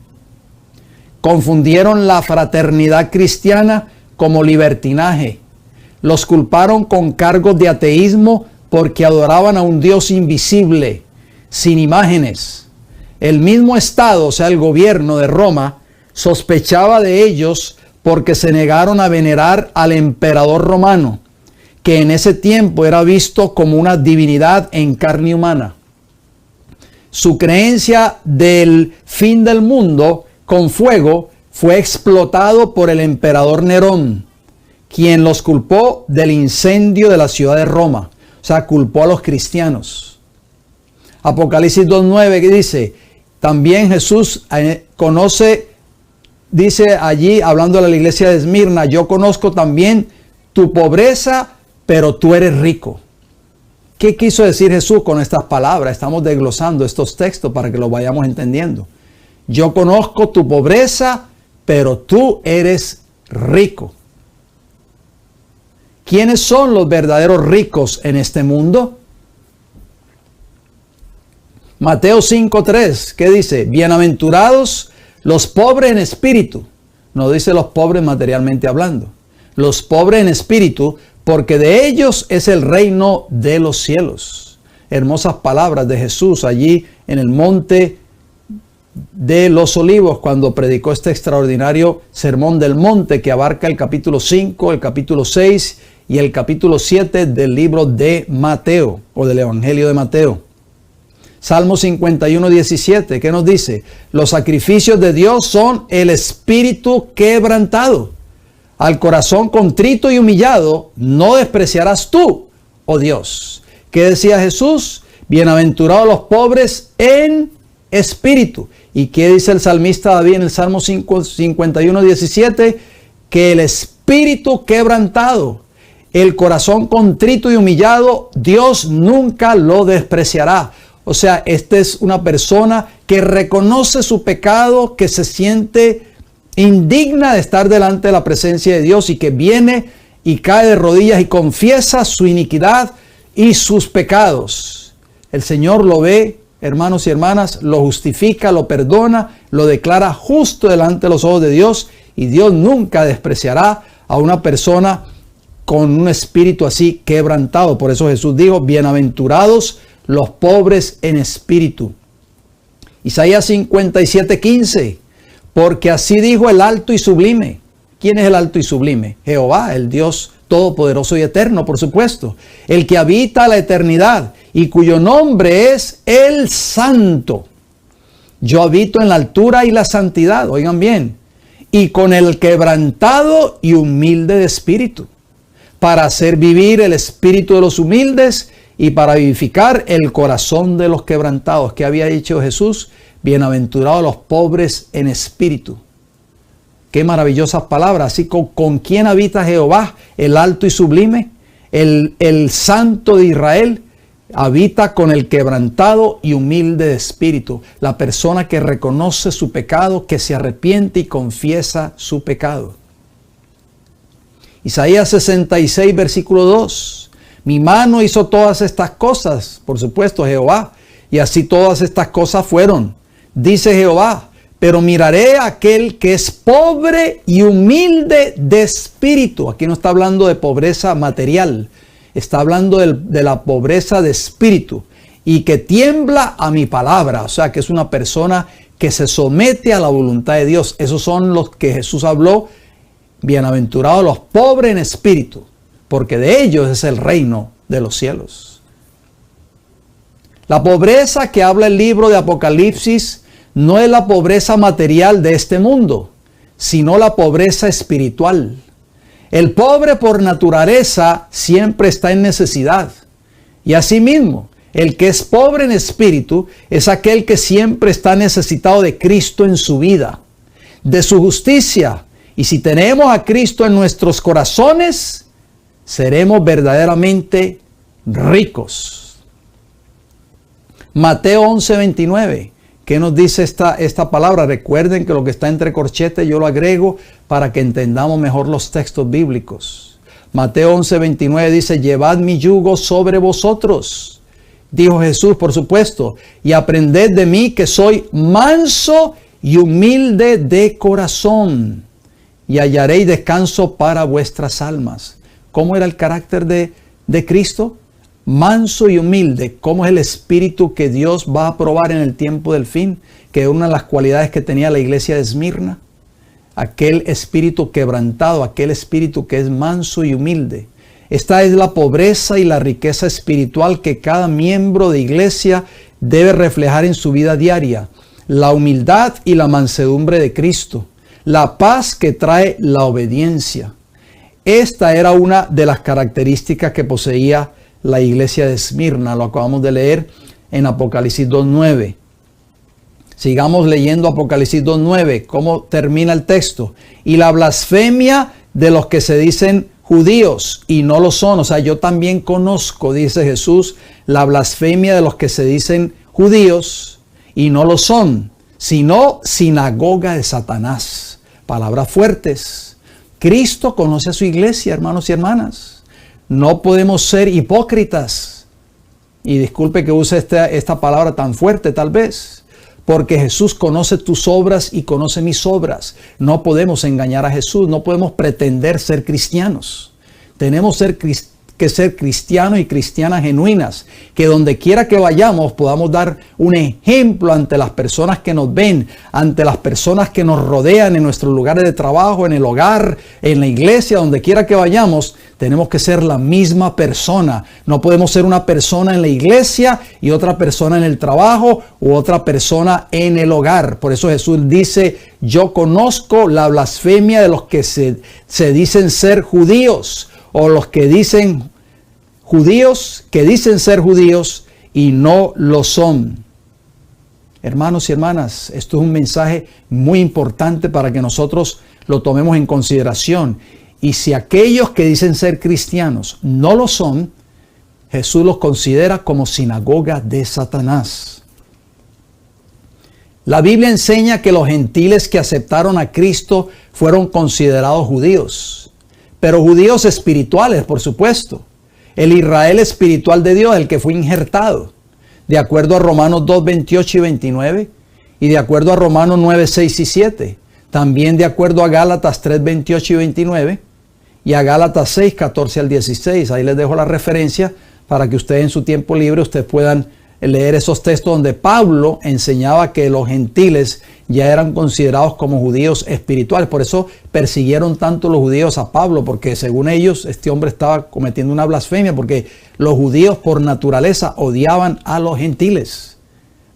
Confundieron la fraternidad cristiana como libertinaje. Los culparon con cargos de ateísmo porque adoraban a un Dios invisible, sin imágenes. El mismo Estado, o sea, el gobierno de Roma, sospechaba de ellos porque se negaron a venerar al emperador romano, que en ese tiempo era visto como una divinidad en carne humana. Su creencia del fin del mundo con fuego fue explotado por el emperador Nerón, quien los culpó del incendio de la ciudad de Roma. O sea, culpó a los cristianos. Apocalipsis 2:9 que dice, también Jesús conoce, dice allí, hablando de la iglesia de Esmirna, yo conozco también tu pobreza, pero tú eres rico. ¿Qué quiso decir Jesús con estas palabras? Estamos desglosando estos textos para que los vayamos entendiendo. Yo conozco tu pobreza, pero tú eres rico. ¿Quiénes son los verdaderos ricos en este mundo? Mateo 5:3, ¿qué dice? Bienaventurados los pobres en espíritu. No dice los pobres materialmente hablando. Los pobres en espíritu, porque de ellos es el reino de los cielos. Hermosas palabras de Jesús allí en el monte de los Olivos, cuando predicó este extraordinario sermón del monte que abarca el capítulo 5, el capítulo 6 y el capítulo 7 del libro de Mateo o del Evangelio de Mateo. Salmo 51:17, ¿qué nos dice? Los sacrificios de Dios son el espíritu quebrantado. Al corazón contrito y humillado no despreciarás tú, oh Dios. ¿Qué decía Jesús? Bienaventurados los pobres en espíritu. ¿Y qué dice el salmista David en el Salmo 51:17? Que el espíritu quebrantado, el corazón contrito y humillado, Dios nunca lo despreciará. O sea, esta es una persona que reconoce su pecado, que se siente indigna de estar delante de la presencia de Dios y que viene y cae de rodillas y confiesa su iniquidad y sus pecados. El Señor lo ve, hermanos y hermanas, lo justifica, lo perdona, lo declara justo delante de los ojos de Dios, y Dios nunca despreciará a una persona con un espíritu así quebrantado. Por eso Jesús dijo, bienaventurados los pobres en espíritu. Isaías 57:15, porque así dijo el alto y sublime. ¿Quién es el alto y sublime? Jehová, el Dios todopoderoso y eterno, por supuesto. El que habita la eternidad y cuyo nombre es el Santo. Yo habito en la altura y la santidad, oigan bien, y con el quebrantado y humilde de espíritu, para hacer vivir el espíritu de los humildes y para vivificar el corazón de los quebrantados. ¿Qué había dicho Jesús? Bienaventurados los pobres en espíritu. Qué maravillosas palabras. Así con quién habita Jehová, el alto y sublime, el santo de Israel. Habita con el quebrantado y humilde de espíritu. La persona que reconoce su pecado, que se arrepiente y confiesa su pecado. Isaías 66, versículo 2. Mi mano hizo todas estas cosas, por supuesto Jehová, y así todas estas cosas fueron. Dice Jehová, pero miraré a aquel que es pobre y humilde de espíritu. Aquí no está hablando de pobreza material, está hablando de la pobreza de espíritu. Y que tiembla a mi palabra, o sea que es una persona que se somete a la voluntad de Dios. Esos son los que Jesús habló. Bienaventurados los pobres en espíritu, porque de ellos es el reino de los cielos. La pobreza que habla el libro de Apocalipsis no es la pobreza material de este mundo, sino la pobreza espiritual. El pobre por naturaleza siempre está en necesidad. Y asimismo, el que es pobre en espíritu es aquel que siempre está necesitado de Cristo en su vida, de su justicia. Y si tenemos a Cristo en nuestros corazones, seremos verdaderamente ricos. Mateo 11:29. ¿Qué nos dice esta palabra? Recuerden que lo que está entre corchetes yo lo agrego para que entendamos mejor los textos bíblicos. Mateo 11:29 dice, llevad mi yugo sobre vosotros, dijo Jesús, por supuesto, y aprended de mí que soy manso y humilde de corazón, y hallaréis descanso para vuestras almas. ¿Cómo era el carácter de Cristo? Manso y humilde. ¿Cómo es el espíritu que Dios va a probar en el tiempo del fin? Que es una de las cualidades que tenía la iglesia de Esmirna. Aquel espíritu quebrantado, aquel espíritu que es manso y humilde. Esta es la pobreza y la riqueza espiritual que cada miembro de iglesia debe reflejar en su vida diaria. La humildad y la mansedumbre de Cristo. La paz que trae la obediencia. Esta era una de las características que poseía la iglesia de Esmirna. Lo acabamos de leer en Apocalipsis 2:9. Sigamos leyendo Apocalipsis 2:9. ¿Cómo termina el texto? Y la blasfemia de los que se dicen judíos y no lo son. O sea, yo también conozco, dice Jesús, la blasfemia de los que se dicen judíos y no lo son, sino sinagoga de Satanás. Palabras fuertes. Cristo conoce a su iglesia, hermanos y hermanas. No podemos ser hipócritas. Y disculpe que use esta palabra tan fuerte tal vez, porque Jesús conoce tus obras y conoce mis obras. No podemos engañar a Jesús, no podemos pretender ser cristianos. Tenemos que ser cristianos y cristianas genuinas, que donde quiera que vayamos podamos dar un ejemplo ante las personas que nos ven, ante las personas que nos rodean en nuestros lugares de trabajo, en el hogar, en la iglesia, donde quiera que vayamos. Tenemos que ser la misma persona. No podemos ser una persona en la iglesia y otra persona en el trabajo u otra persona en el hogar. Por eso Jesús dice, yo conozco la blasfemia de los que se dicen ser judíos, o los que dicen judíos, que dicen ser judíos y no lo son. Hermanos y hermanas, esto es un mensaje muy importante para que nosotros lo tomemos en consideración. Y si aquellos que dicen ser cristianos no lo son, Jesús los considera como sinagoga de Satanás. La Biblia enseña que los gentiles que aceptaron a Cristo fueron considerados judíos. Pero judíos espirituales, por supuesto. El Israel espiritual de Dios, el que fue injertado. De acuerdo a Romanos 2, 28 y 29. Y de acuerdo a Romanos 9, 6 y 7. También de acuerdo a Gálatas 3, 28 y 29. Y a Gálatas 6, 14 al 16. Ahí les dejo la referencia para que ustedes en su tiempo libre ustedes puedan leer esos textos donde Pablo enseñaba que los gentiles ya eran considerados como judíos espirituales. Por eso persiguieron tanto los judíos a Pablo, porque según ellos este hombre estaba cometiendo una blasfemia, porque los judíos por naturaleza odiaban a los gentiles.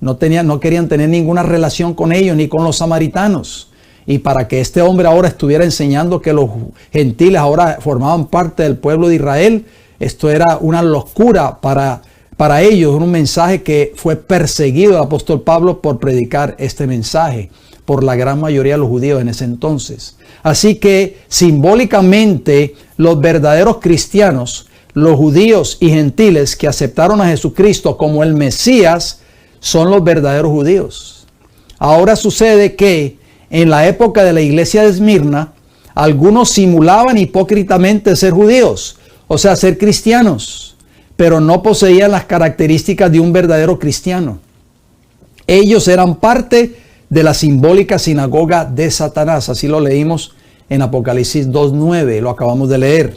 No querían tener ninguna relación con ellos ni con los samaritanos. Y para que este hombre ahora estuviera enseñando que los gentiles ahora formaban parte del pueblo de Israel, esto era una locura para ellos, un mensaje que fue perseguido el apóstol Pablo por predicar este mensaje. por la gran mayoría de los judíos en ese entonces. Así que simbólicamente los verdaderos cristianos, los judíos y gentiles que aceptaron a Jesucristo como el Mesías, son los verdaderos judíos. Ahora sucede que en la época de la iglesia de Esmirna, algunos simulaban hipócritamente ser judíos, o sea, ser cristianos, pero no poseían las características de un verdadero cristiano. Ellos eran parte de la simbólica sinagoga de Satanás. Así lo leímos en Apocalipsis 2:9, lo acabamos de leer.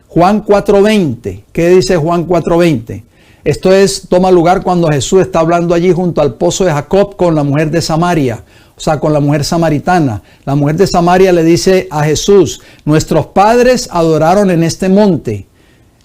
Juan 4:20, ¿qué dice Juan 4:20? Esto toma lugar cuando Jesús está hablando allí junto al pozo de Jacob con la mujer de Samaria, o sea, con la mujer samaritana. La mujer de Samaria le dice a Jesús: nuestros padres adoraron en este monte.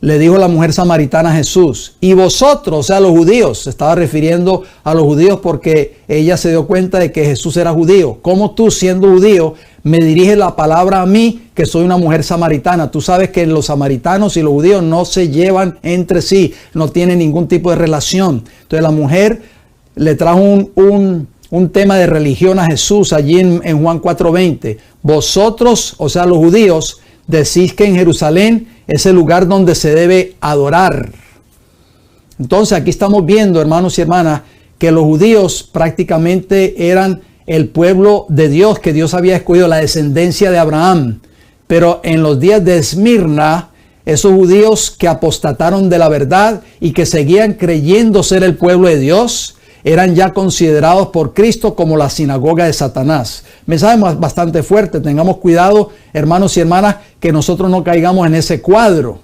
Le dijo la mujer samaritana a Jesús: y vosotros, o sea, los judíos, se estaba refiriendo a los judíos porque ella se dio cuenta de que Jesús era judío. ¿Cómo tú, siendo judío, me diriges la palabra a mí, que soy una mujer samaritana? Tú sabes que los samaritanos y los judíos no se llevan entre sí, no tienen ningún tipo de relación. Entonces la mujer le trajo un tema de religión a Jesús allí en Juan 4:20. Vosotros, o sea, los judíos, decís que en Jerusalén es el lugar donde se debe adorar. Entonces aquí estamos viendo, hermanos y hermanas, que los judíos prácticamente eran el pueblo de Dios, que Dios había escogido, la descendencia de Abraham. Pero en los días de Esmirna, esos judíos que apostataron de la verdad y que seguían creyendo ser el pueblo de Dios, eran ya considerados por Cristo como la sinagoga de Satanás. Mensaje bastante fuerte. Tengamos cuidado, hermanos y hermanas, que nosotros no caigamos en ese cuadro,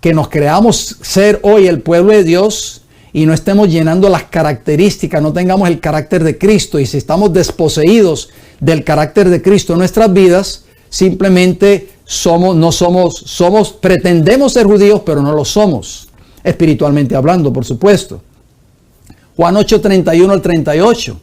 que nos creamos ser hoy el pueblo de Dios y no estemos llenando las características, no tengamos el carácter de Cristo. Y si estamos desposeídos del carácter de Cristo en nuestras vidas, simplemente pretendemos ser judíos, pero no lo somos, espiritualmente hablando, por supuesto. Juan 8:31 al 38.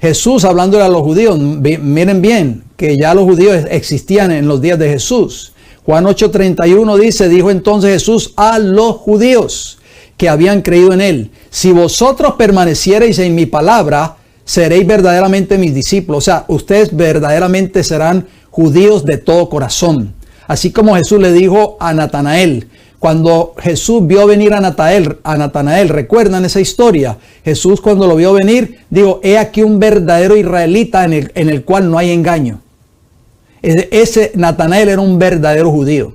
Jesús hablándole a los judíos, miren bien, que ya los judíos existían en los días de Jesús. Juan 8:31 dice: dijo entonces Jesús a los judíos que habían creído en él: si vosotros permaneciereis en mi palabra, seréis verdaderamente mis discípulos. O sea, ustedes verdaderamente serán judíos de todo corazón. Así como Jesús le dijo a Natanael, cuando Jesús vio venir a Natanael, ¿recuerdan esa historia? Jesús, cuando lo vio venir, dijo: he aquí un verdadero israelita en el cual no hay engaño. Ese Natanael era un verdadero judío.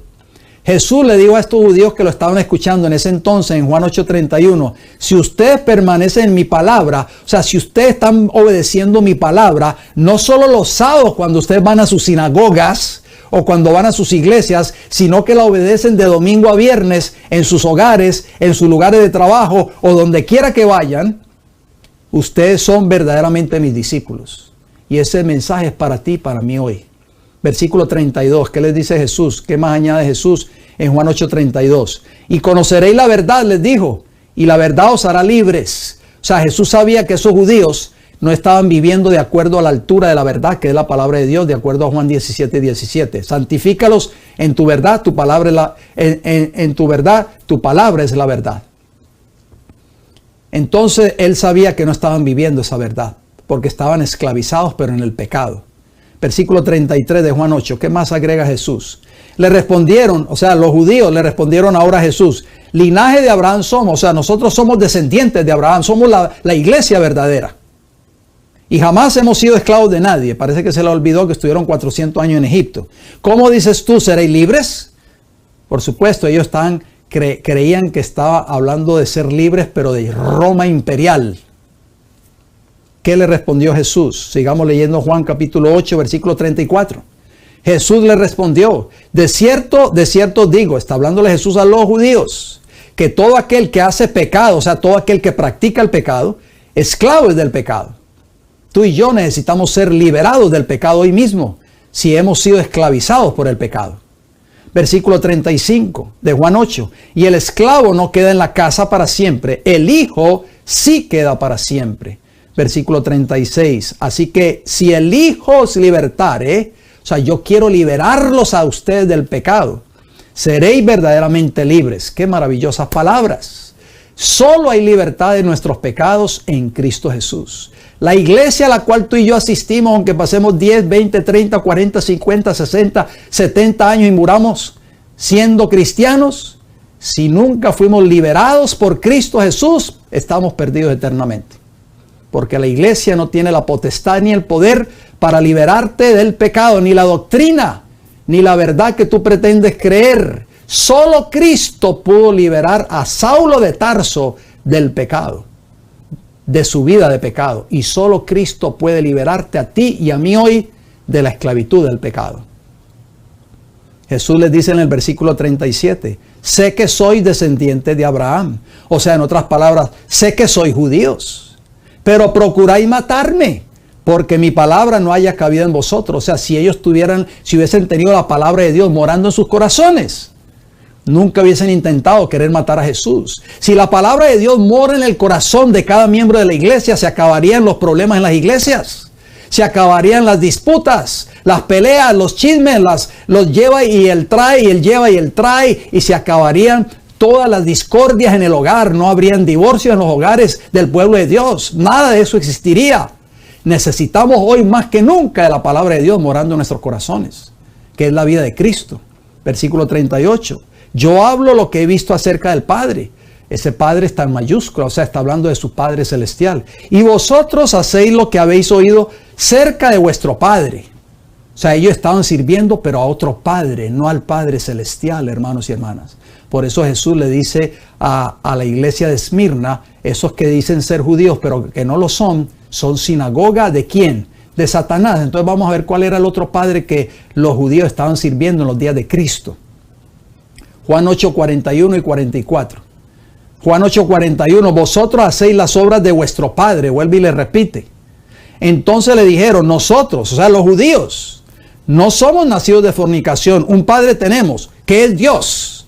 Jesús le dijo a estos judíos que lo estaban escuchando en ese entonces, en Juan 8:31, si ustedes permanecen en mi palabra, o sea, si ustedes están obedeciendo mi palabra, no solo los sábados cuando ustedes van a sus sinagogas o cuando van a sus iglesias, sino que la obedecen de domingo a viernes en sus hogares, en sus lugares de trabajo o donde quiera que vayan, ustedes son verdaderamente mis discípulos. Y ese mensaje es para ti y para mí hoy. Versículo 32, ¿qué les dice Jesús? ¿Qué más añade Jesús en Juan 8:32? Y conoceréis la verdad, les dijo, y la verdad os hará libres. O sea, Jesús sabía que esos judíos no estaban viviendo de acuerdo a la altura de la verdad, que es la palabra de Dios, de acuerdo a Juan 17:17. Santifícalos en tu verdad, tu palabra en tu verdad, tu palabra es la verdad. Entonces él sabía que no estaban viviendo esa verdad, porque estaban esclavizados, pero en el pecado. Versículo 33 de Juan 8, ¿qué más agrega Jesús? Le respondieron, o sea, los judíos le respondieron ahora a Jesús: linaje de Abraham somos, o sea, nosotros somos descendientes de Abraham, somos la iglesia verdadera. Y jamás hemos sido esclavos de nadie. Parece que se le olvidó que estuvieron 400 años en Egipto. ¿Cómo dices tú, seréis libres? Por supuesto, ellos creían que estaba hablando de ser libres, pero de Roma imperial. ¿Qué le respondió Jesús? Sigamos leyendo Juan capítulo 8, versículo 34. Jesús le respondió: de cierto digo, está hablándole Jesús a los judíos, que todo aquel que hace pecado, o sea, todo aquel que practica el pecado, esclavo es del pecado. Tú y yo necesitamos ser liberados del pecado hoy mismo, si hemos sido esclavizados por el pecado. Versículo 35 de Juan 8. Y el esclavo no queda en la casa para siempre, el hijo sí queda para siempre. Versículo 36. Así que si el hijo os libertare, o sea, yo quiero liberarlos a ustedes del pecado, seréis verdaderamente libres. Qué maravillosas palabras. Solo hay libertad de nuestros pecados en Cristo Jesús. La iglesia a la cual tú y yo asistimos, aunque pasemos 10, 20, 30, 40, 50, 60, 70 años y muramos siendo cristianos, si nunca fuimos liberados por Cristo Jesús, estamos perdidos eternamente. Porque la iglesia no tiene la potestad ni el poder para liberarte del pecado, ni la doctrina, ni la verdad que tú pretendes creer. Solo Cristo pudo liberar a Saulo de Tarso del pecado, de su vida de pecado. Y solo Cristo puede liberarte a ti y a mí hoy de la esclavitud del pecado. Jesús les dice en el versículo 37, sé que soy descendiente de Abraham. O sea, en otras palabras, sé que soy judíos, pero procuráis matarme, porque mi palabra no haya cabido en vosotros. O sea, si hubiesen tenido la palabra de Dios morando en sus corazones, nunca hubiesen intentado querer matar a Jesús. Si la palabra de Dios mora en el corazón de cada miembro de la iglesia, se acabarían los problemas en las iglesias. Se acabarían las disputas, las peleas, los chismes, los lleva y él trae, y él lleva y él trae, y se acabarían todas las discordias en el hogar. No habrían divorcios en los hogares del pueblo de Dios. Nada de eso existiría. Necesitamos hoy más que nunca de la palabra de Dios morando en nuestros corazones, que es la vida de Cristo. Versículo 38. Yo hablo lo que he visto acerca del Padre. Ese Padre está en mayúscula, o sea, está hablando de su Padre celestial. Y vosotros hacéis lo que habéis oído cerca de vuestro Padre. O sea, ellos estaban sirviendo, pero a otro Padre, no al Padre celestial, hermanos y hermanas. Por eso Jesús le dice a la iglesia de Esmirna, esos que dicen ser judíos, pero que no lo son sinagoga ¿de quién? De Satanás. Entonces vamos a ver cuál era el otro Padre que los judíos estaban sirviendo en los días de Cristo. Juan 8, 41 y 44. Juan 8, 41, vosotros hacéis las obras de vuestro padre. Vuelve y le repite. Entonces le dijeron, nosotros, o sea, los judíos, no somos nacidos de fornicación. Un padre tenemos, que es Dios.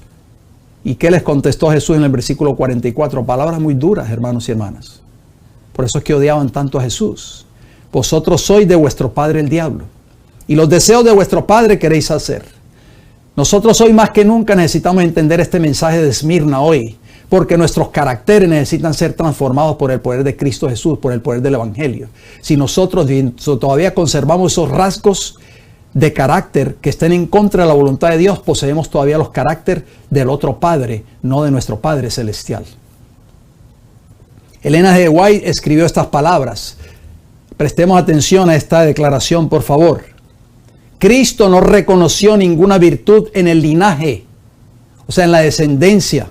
¿Y qué les contestó Jesús en el versículo 44? Palabras muy duras, hermanos y hermanas. Por eso es que odiaban tanto a Jesús. Vosotros sois de vuestro padre el diablo, y los deseos de vuestro padre queréis hacer. Nosotros hoy más que nunca necesitamos entender este mensaje de Esmirna hoy, porque nuestros caracteres necesitan ser transformados por el poder de Cristo Jesús, por el poder del Evangelio. Si nosotros todavía conservamos esos rasgos de carácter que estén en contra de la voluntad de Dios, poseemos todavía los caracteres del otro Padre, no de nuestro Padre celestial. Elena G. White escribió estas palabras. Prestemos atención a esta declaración, por favor. Cristo no reconoció ninguna virtud en el linaje, o sea, en la descendencia.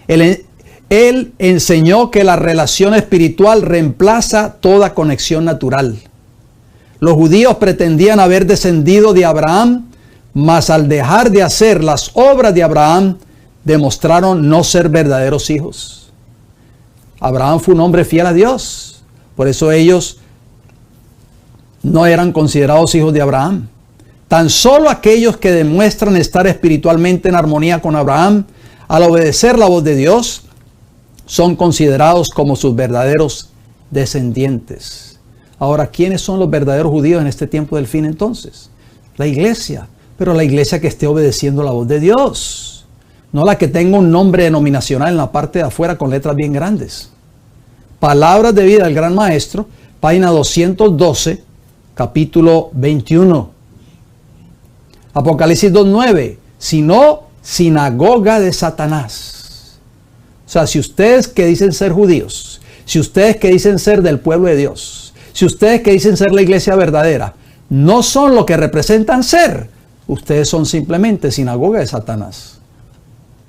Él enseñó que la relación espiritual reemplaza toda conexión natural. Los judíos pretendían haber descendido de Abraham, mas al dejar de hacer las obras de Abraham, demostraron no ser verdaderos hijos. Abraham fue un hombre fiel a Dios, por eso ellos no eran considerados hijos de Abraham. Tan solo aquellos que demuestran estar espiritualmente en armonía con Abraham, al obedecer la voz de Dios, son considerados como sus verdaderos descendientes. Ahora, ¿quiénes son los verdaderos judíos en este tiempo del fin entonces? La iglesia, pero la iglesia que esté obedeciendo la voz de Dios, no la que tenga un nombre denominacional en la parte de afuera con letras bien grandes. Palabras de vida del Gran Maestro, página 212, capítulo 21. Apocalipsis 2:9, sino sinagoga de Satanás. O sea, si ustedes que dicen ser judíos, si ustedes que dicen ser del pueblo de Dios, si ustedes que dicen ser la iglesia verdadera, no son lo que representan ser, ustedes son simplemente sinagoga de Satanás.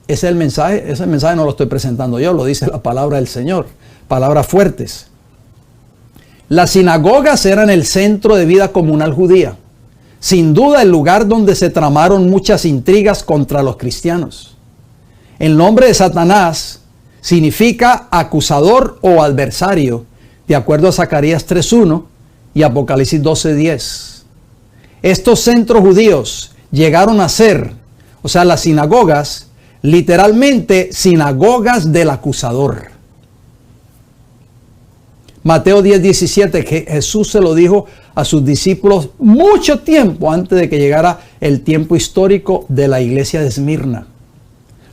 Ese mensaje no lo estoy presentando yo, lo dice la palabra del Señor, palabras fuertes. Las sinagogas eran el centro de vida comunal judía. Sin duda el lugar donde se tramaron muchas intrigas contra los cristianos. El nombre de Satanás significa acusador o adversario, de acuerdo a Zacarías 3:1 y Apocalipsis 12:10. Estos centros judíos llegaron a ser, o sea, las sinagogas, literalmente sinagogas del acusador. Mateo 10:17, que Jesús se lo dijo a sus discípulos mucho tiempo antes de que llegara el tiempo histórico de la iglesia de Esmirna.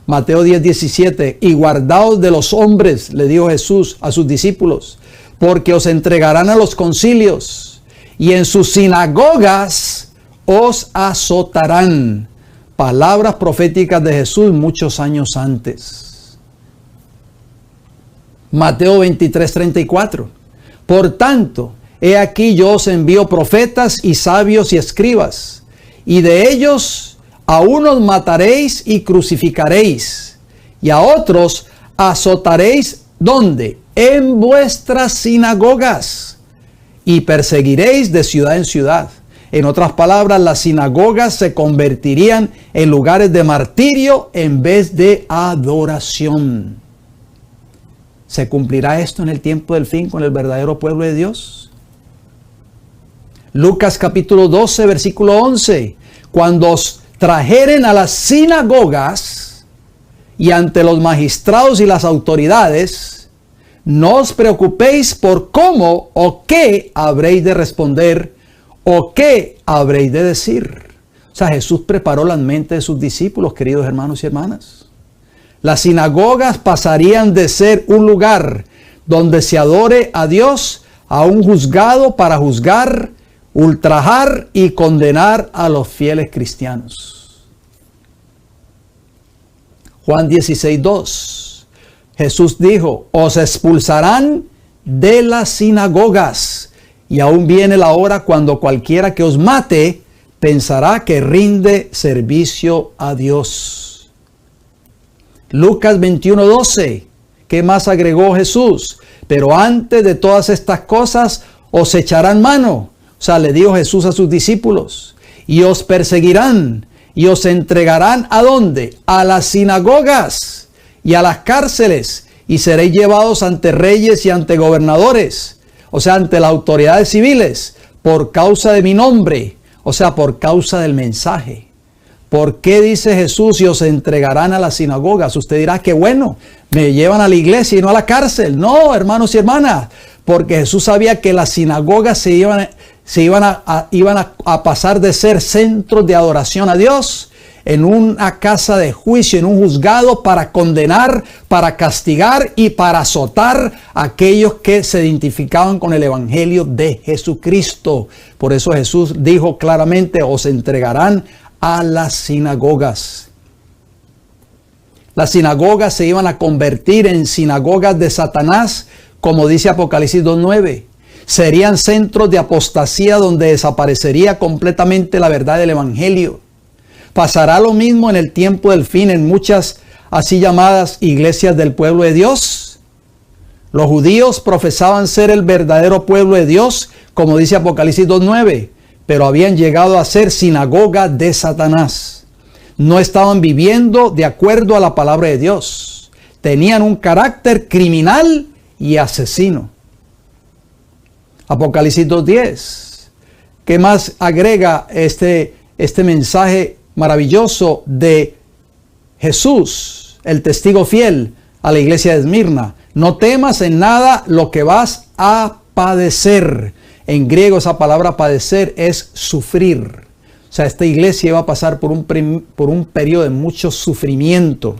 Mateo 10:17, y guardaos de los hombres, le dijo Jesús a sus discípulos, porque os entregarán a los concilios, y en sus sinagogas os azotarán. Palabras proféticas de Jesús muchos años antes. Mateo 23:34. Por tanto, he aquí yo os envío profetas y sabios y escribas, y de ellos a unos mataréis y crucificaréis, y a otros azotaréis, ¿dónde? En vuestras sinagogas, y perseguiréis de ciudad en ciudad. En otras palabras, las sinagogas se convertirían en lugares de martirio en vez de adoración. ¿Se cumplirá esto en el tiempo del fin con el verdadero pueblo de Dios? Lucas capítulo 12, versículo 11. Cuando os trajeren a las sinagogas y ante los magistrados y las autoridades, no os preocupéis por cómo o qué habréis de responder o qué habréis de decir. O sea, Jesús preparó la mente de sus discípulos, queridos hermanos y hermanas. Las sinagogas pasarían de ser un lugar donde se adore a Dios a un juzgado para juzgar, ultrajar y condenar a los fieles cristianos. Juan 16:2. Jesús dijo: os expulsarán de las sinagogas, y aún viene la hora cuando cualquiera que os mate pensará que rinde servicio a Dios. Lucas 21:12. ¿Qué más agregó Jesús? Pero antes de todas estas cosas os echarán mano. O sea, le dijo Jesús a sus discípulos, y os perseguirán y os entregarán ¿a dónde? A las sinagogas y a las cárceles, y seréis llevados ante reyes y ante gobernadores, o sea, ante las autoridades civiles, por causa de mi nombre, o sea, por causa del mensaje. ¿Por qué dice Jesús y os entregarán a las sinagogas? Usted dirá, qué bueno, me llevan a la iglesia y no a la cárcel. No, hermanos y hermanas, porque Jesús sabía que las sinagogas iban a pasar de ser centros de adoración a Dios en una casa de juicio, en un juzgado para condenar, para castigar y para azotar a aquellos que se identificaban con el evangelio de Jesucristo. Por eso Jesús dijo claramente: os entregarán a las sinagogas. Las sinagogas se iban a convertir en sinagogas de Satanás, como dice Apocalipsis 2:9. Serían centros de apostasía donde desaparecería completamente la verdad del evangelio. ¿Pasará lo mismo en el tiempo del fin en muchas así llamadas iglesias del pueblo de Dios? Los judíos profesaban ser el verdadero pueblo de Dios, como dice Apocalipsis 2:9, pero habían llegado a ser sinagoga de Satanás. No estaban viviendo de acuerdo a la palabra de Dios. Tenían un carácter criminal y asesino. Apocalipsis 2:10. ¿Qué más agrega este mensaje maravilloso de Jesús, el testigo fiel a la iglesia de Esmirna? No temas en nada lo que vas a padecer. En griego esa palabra padecer es sufrir. O sea, esta iglesia iba a pasar por un periodo de mucho sufrimiento.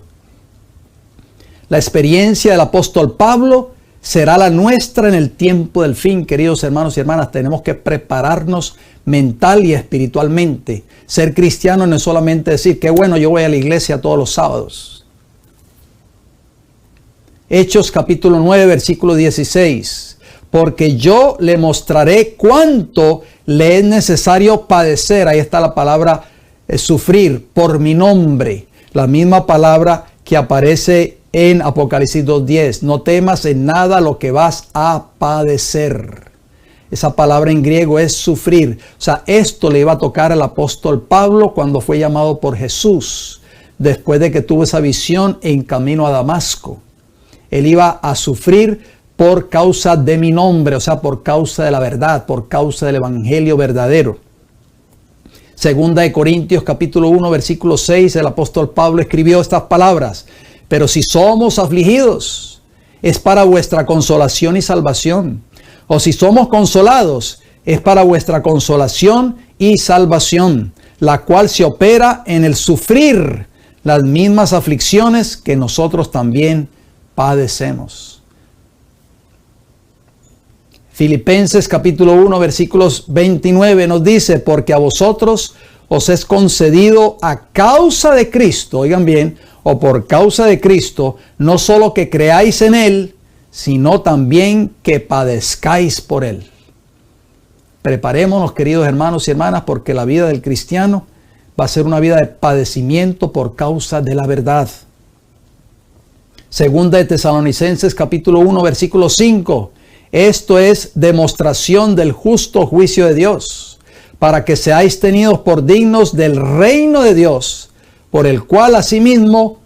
La experiencia del apóstol Pablo será la nuestra en el tiempo del fin, queridos hermanos y hermanas. Tenemos que prepararnos mental y espiritualmente. Ser cristiano no es solamente decir, qué bueno, yo voy a la iglesia todos los sábados. Hechos capítulo 9, versículo 16. Porque yo le mostraré cuánto le es necesario padecer. Ahí está la palabra sufrir por mi nombre. La misma palabra que aparece en Apocalipsis 2:10. No temas en nada lo que vas a padecer. Esa palabra en griego es sufrir. O sea, esto le iba a tocar al apóstol Pablo cuando fue llamado por Jesús, después de que tuvo esa visión en camino a Damasco. Él iba a sufrir por causa de mi nombre, o sea, por causa de la verdad, por causa del evangelio verdadero. Segunda de Corintios capítulo 1, versículo 6, el apóstol Pablo escribió estas palabras: pero si somos afligidos, es para vuestra consolación y salvación. O si somos consolados, es para vuestra consolación y salvación, la cual se opera en el sufrir las mismas aflicciones que nosotros también padecemos. Filipenses capítulo 1 versículos 29 nos dice, porque a vosotros os es concedido a causa de Cristo, oigan bien, o por causa de Cristo, no solo que creáis en Él, sino también que padezcáis por Él. Preparémonos, queridos hermanos y hermanas, porque la vida del cristiano va a ser una vida de padecimiento por causa de la verdad. Segunda de Tesalonicenses capítulo 1 versículo 5. Esto es demostración del justo juicio de Dios, para que seáis tenidos por dignos del reino de Dios, por el cual asimismo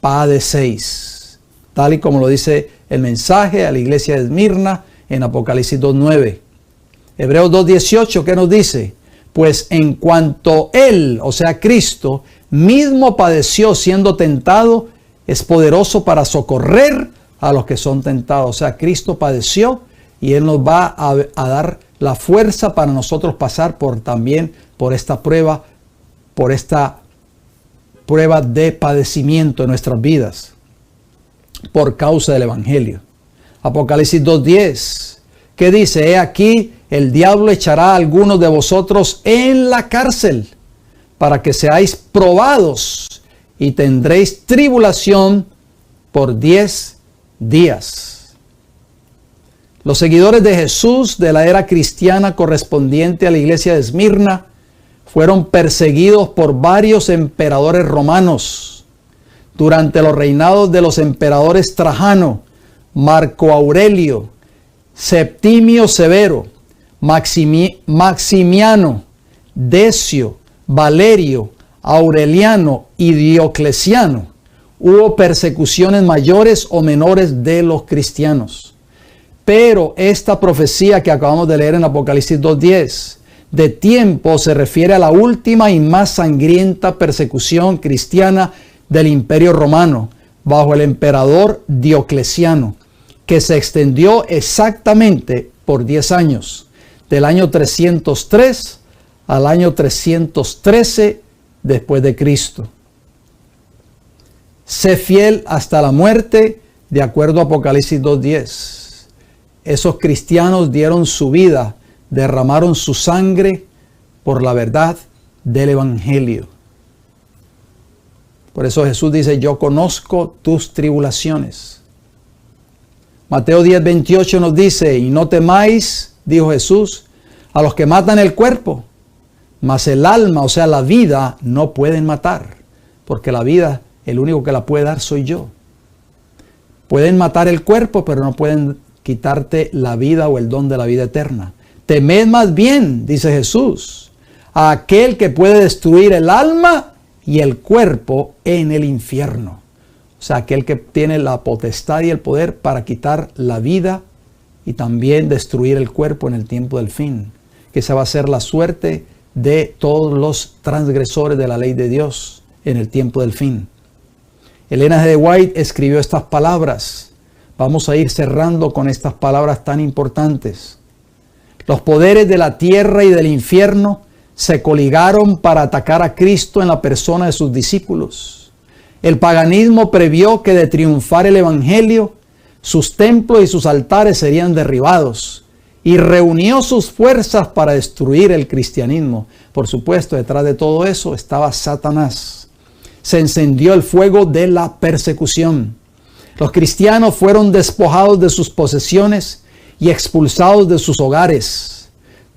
padecéis. Tal y como lo dice el mensaje a la iglesia de Esmirna en Apocalipsis 2:9. Hebreos 2:18, ¿qué nos dice? Pues en cuanto Él, o sea Cristo, mismo padeció siendo tentado, es poderoso para socorrer a los que son tentados. O sea, Cristo padeció y Él nos va a dar la fuerza para nosotros pasar también por esta prueba de padecimiento en nuestras vidas por causa del Evangelio. Apocalipsis 2:10, ¿qué dice? He aquí, el diablo echará a algunos de vosotros en la cárcel para que seáis probados y tendréis tribulación por 10 días. Los seguidores de Jesús de la era cristiana correspondiente a la iglesia de Esmirna fueron perseguidos por varios emperadores romanos durante los reinados de los emperadores Trajano, Marco Aurelio, Septimio Severo, Maximiano, Decio, Valerio, Aureliano y Diocleciano. Hubo persecuciones mayores o menores de los cristianos. Pero esta profecía que acabamos de leer en Apocalipsis 2:10 de tiempo se refiere a la última y más sangrienta persecución cristiana del Imperio Romano bajo el emperador Diocleciano, que se extendió exactamente por 10 años, del año 303 al año 313 después de Cristo. Sé fiel hasta la muerte, de acuerdo a Apocalipsis 2:10. Esos cristianos dieron su vida, derramaron su sangre por la verdad del Evangelio. Por eso Jesús dice, yo conozco tus tribulaciones. Mateo 10:28 nos dice, y no temáis, dijo Jesús, a los que matan el cuerpo, mas el alma, o sea la vida, no pueden matar, porque la vida, el único que la puede dar soy yo. Pueden matar el cuerpo, pero no pueden quitarte la vida o el don de la vida eterna. Temed más bien, dice Jesús, a aquel que puede destruir el alma y el cuerpo en el infierno. O sea, aquel que tiene la potestad y el poder para quitar la vida y también destruir el cuerpo en el tiempo del fin. Que esa va a ser la suerte de todos los transgresores de la ley de Dios en el tiempo del fin. Elena G. de White escribió estas palabras. Vamos a ir cerrando con estas palabras tan importantes. Los poderes de la tierra y del infierno se coligaron para atacar a Cristo en la persona de sus discípulos. El paganismo previó que de triunfar el Evangelio, sus templos y sus altares serían derribados y reunió sus fuerzas para destruir el cristianismo. Por supuesto, detrás de todo eso estaba Satanás. Se encendió el fuego de la persecución. Los cristianos fueron despojados de sus posesiones y expulsados de sus hogares.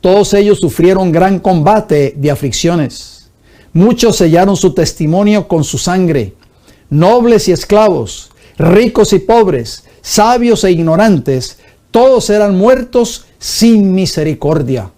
Todos ellos sufrieron gran combate de aflicciones. Muchos sellaron su testimonio con su sangre. Nobles y esclavos, ricos y pobres, sabios e ignorantes, todos eran muertos sin misericordia.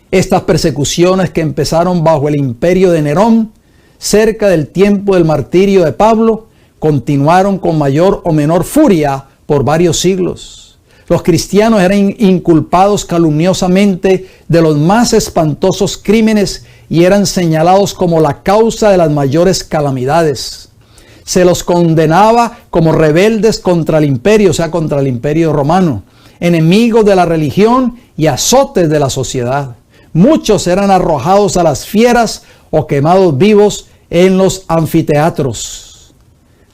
Estas persecuciones que empezaron bajo el imperio de Nerón, cerca del tiempo del martirio de Pablo, continuaron con mayor o menor furia por varios siglos. Los cristianos eran inculpados calumniosamente de los más espantosos crímenes y eran señalados como la causa de las mayores calamidades. Se los condenaba como rebeldes contra el imperio, o sea, contra el imperio romano, enemigos de la religión y azotes de la sociedad. Muchos eran arrojados a las fieras o quemados vivos en los anfiteatros.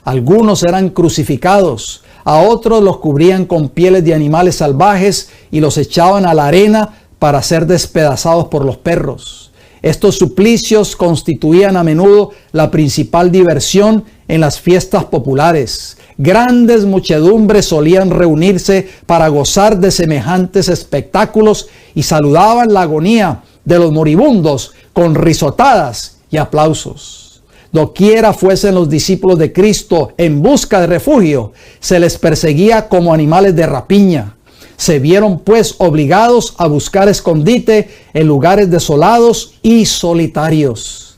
Algunos eran crucificados, A otros los cubrían con pieles de animales salvajes y los echaban a la arena para ser despedazados por los perros. Estos suplicios constituían a menudo la principal diversión en las fiestas populares. Grandes muchedumbres solían reunirse para gozar de semejantes espectáculos y saludaban la agonía de los moribundos con risotadas y aplausos. Doquiera fuesen los discípulos de Cristo en busca de refugio, se les perseguía como animales de rapiña. Se vieron pues obligados a buscar escondite en lugares desolados y solitarios.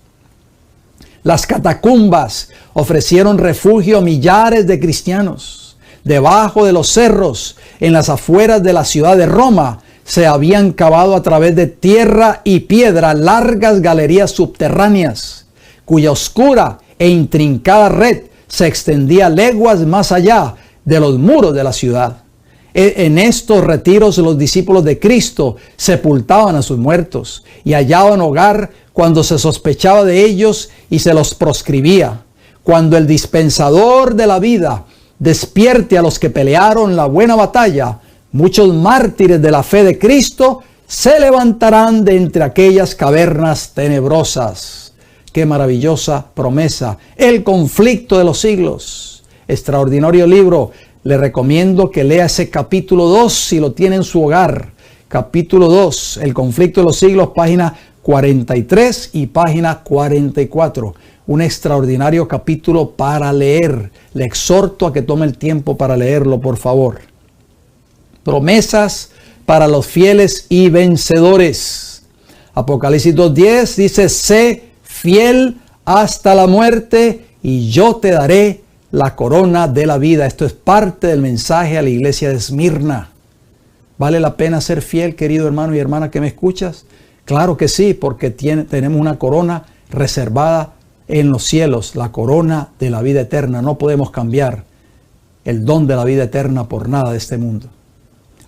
Las catacumbas ofrecieron refugio a millares de cristianos. Debajo de los cerros, en las afueras de la ciudad de Roma, se habían cavado a través de tierra y piedra largas galerías subterráneas, cuya oscura e intrincada red se extendía leguas más allá de los muros de la ciudad. En estos retiros los discípulos de Cristo sepultaban a sus muertos y hallaban hogar cuando se sospechaba de ellos y se los proscribía. Cuando el dispensador de la vida despierte a los que pelearon la buena batalla, muchos mártires de la fe de Cristo se levantarán de entre aquellas cavernas tenebrosas. Qué maravillosa promesa. El conflicto de los siglos. Extraordinario libro. Le recomiendo que lea ese capítulo 2 si lo tiene en su hogar. Capítulo 2, El conflicto de los siglos, página 43 y página 44. Un extraordinario capítulo para leer. Le exhorto a que tome el tiempo para leerlo, por favor. Promesas para los fieles y vencedores. Apocalipsis 2:10 dice: sé fiel hasta la muerte y yo te daré la corona de la vida. Esto es parte del mensaje a la iglesia de Esmirna. ¿Vale la pena ser fiel, querido hermano y hermana que me escuchas? Claro que sí, porque tenemos una corona reservada en los cielos, la corona de la vida eterna. No podemos cambiar el don de la vida eterna por nada de este mundo.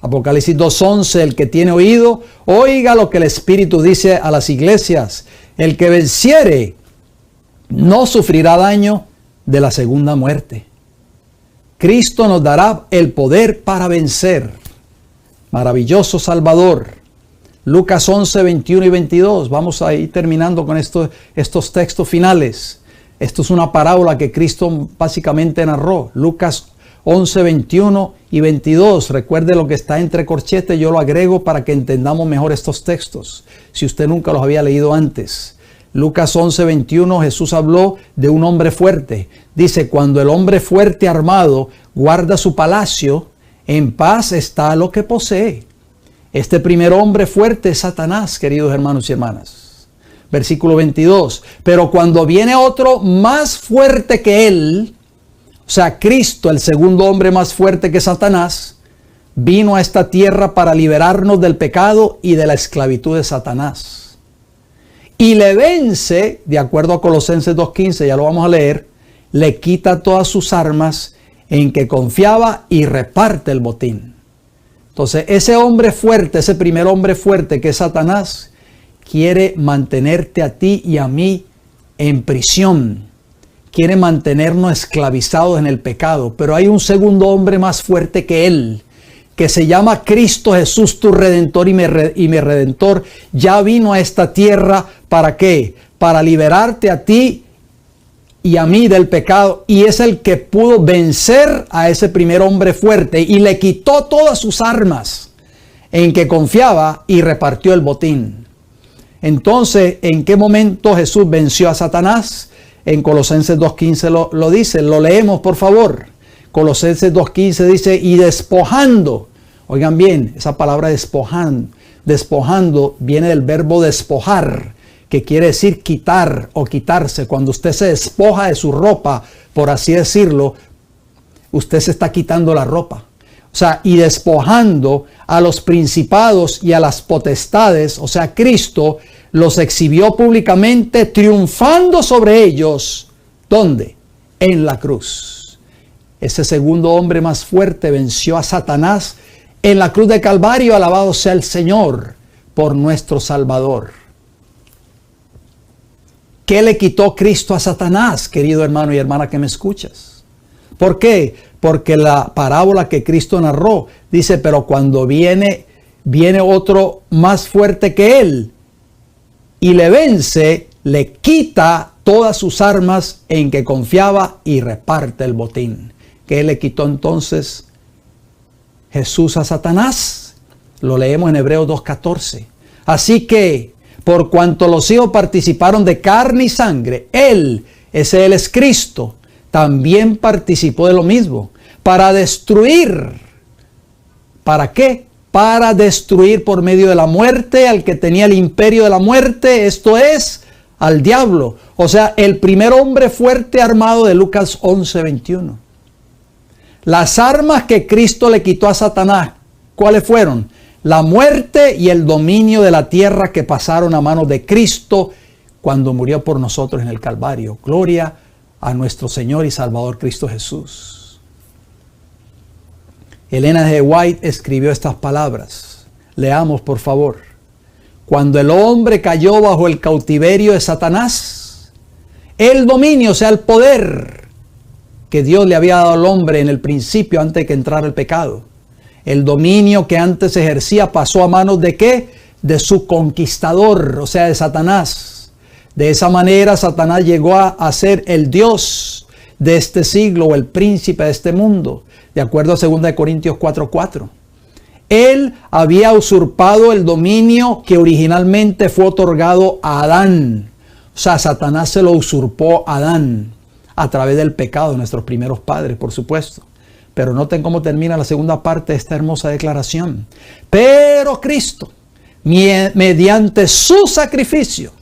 Apocalipsis 2:11, el que tiene oído, oiga lo que el Espíritu dice a las iglesias. El que venciere no sufrirá daño de la segunda muerte. Cristo nos dará el poder para vencer. Maravilloso Salvador. Lucas 11, 21 y 22. Vamos a ir terminando con estos textos finales. Esto es una parábola que Cristo básicamente narró. Lucas 11, 21 y 22. Recuerde lo que está entre corchetes, yo lo agrego para que entendamos mejor estos textos, si usted nunca los había leído antes. Lucas 11, 21, Jesús habló de un hombre fuerte. Dice: cuando el hombre fuerte armado guarda su palacio, en paz está lo que posee. Este primer hombre fuerte es Satanás, queridos hermanos y hermanas. Versículo 22. Pero cuando viene otro más fuerte que él, o sea, Cristo, el segundo hombre más fuerte que Satanás, vino a esta tierra para liberarnos del pecado y de la esclavitud de Satanás. Y le vence, de acuerdo a Colosenses 2:15, ya lo vamos a leer, le quita todas sus armas en que confiaba y reparte el botín. Entonces, ese hombre fuerte, ese primer hombre fuerte que es Satanás, quiere mantenerte a ti y a mí en prisión. Quiere mantenernos esclavizados en el pecado. Pero hay un segundo hombre más fuerte que él, que se llama Cristo Jesús, tu Redentor y mi Redentor. Ya vino a esta tierra, ¿para qué? Para liberarte a ti y a mí del pecado. Y es el que pudo vencer a ese primer hombre fuerte y le quitó todas sus armas en que confiaba y repartió el botín. Entonces, ¿en qué momento Jesús venció a Satanás? En Colosenses 2:15 lo dice, lo leemos por favor. Colosenses 2:15 dice: y despojando, oigan bien, esa palabra despojando viene del verbo despojar, que quiere decir quitar o quitarse. Cuando usted se despoja de su ropa, por así decirlo, usted se está quitando la ropa. O sea, y despojando a los principados y a las potestades, o sea, Cristo los exhibió públicamente, triunfando sobre ellos. ¿Dónde? En la cruz. Ese segundo hombre más fuerte venció a Satanás en la cruz de Calvario. Alabado sea el Señor por nuestro Salvador. ¿Qué le quitó Cristo a Satanás, querido hermano y hermana que me escuchas? ¿Por qué? Porque la parábola que Cristo narró dice, pero cuando viene otro más fuerte que él y le vence, le quita todas sus armas en que confiaba y reparte el botín. ¿Qué le quitó entonces Jesús a Satanás? Lo leemos en Hebreos 2:14. Así que, por cuanto los hijos participaron de carne y sangre, Él es Cristo, también participó de lo mismo, para destruir. ¿Para qué? Para destruir por medio de la muerte al que tenía el imperio de la muerte, esto es, al diablo. O sea, el primer hombre fuerte armado de Lucas 11:21. Las armas que Cristo le quitó a Satanás, ¿cuáles fueron? La muerte y el dominio de la tierra que pasaron a manos de Cristo cuando murió por nosotros en el Calvario. Gloria a nuestro Señor y Salvador Cristo Jesús. Elena G. White escribió estas palabras. Leamos, por favor. Cuando el hombre cayó bajo el cautiverio de Satanás, el dominio, o sea, el poder que Dios le había dado al hombre en el principio antes de que entrara el pecado. El dominio que antes ejercía pasó a manos ¿de qué? De su conquistador, o sea, de Satanás. De esa manera Satanás llegó a ser el Dios de este siglo o el príncipe de este mundo, de acuerdo a 2 Corintios 4:4. Él había usurpado el dominio que originalmente fue otorgado a Adán. O sea, Satanás se lo usurpó a Adán a través del pecado de nuestros primeros padres, por supuesto. Pero noten cómo termina la segunda parte de esta hermosa declaración. Pero Cristo, mediante su sacrificio,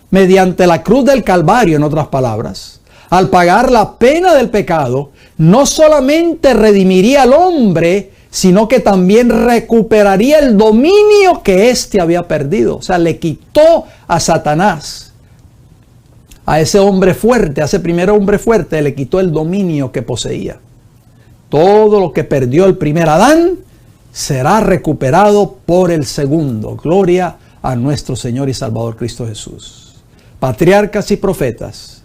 mediante la cruz del Calvario, en otras palabras, al pagar la pena del pecado, no solamente redimiría al hombre, sino que también recuperaría el dominio que éste había perdido. O sea, le quitó a Satanás, a ese hombre fuerte, a ese primer hombre fuerte, le quitó el dominio que poseía. Todo lo que perdió el primer Adán será recuperado por el segundo. Gloria a nuestro Señor y Salvador Cristo Jesús. Patriarcas y Profetas,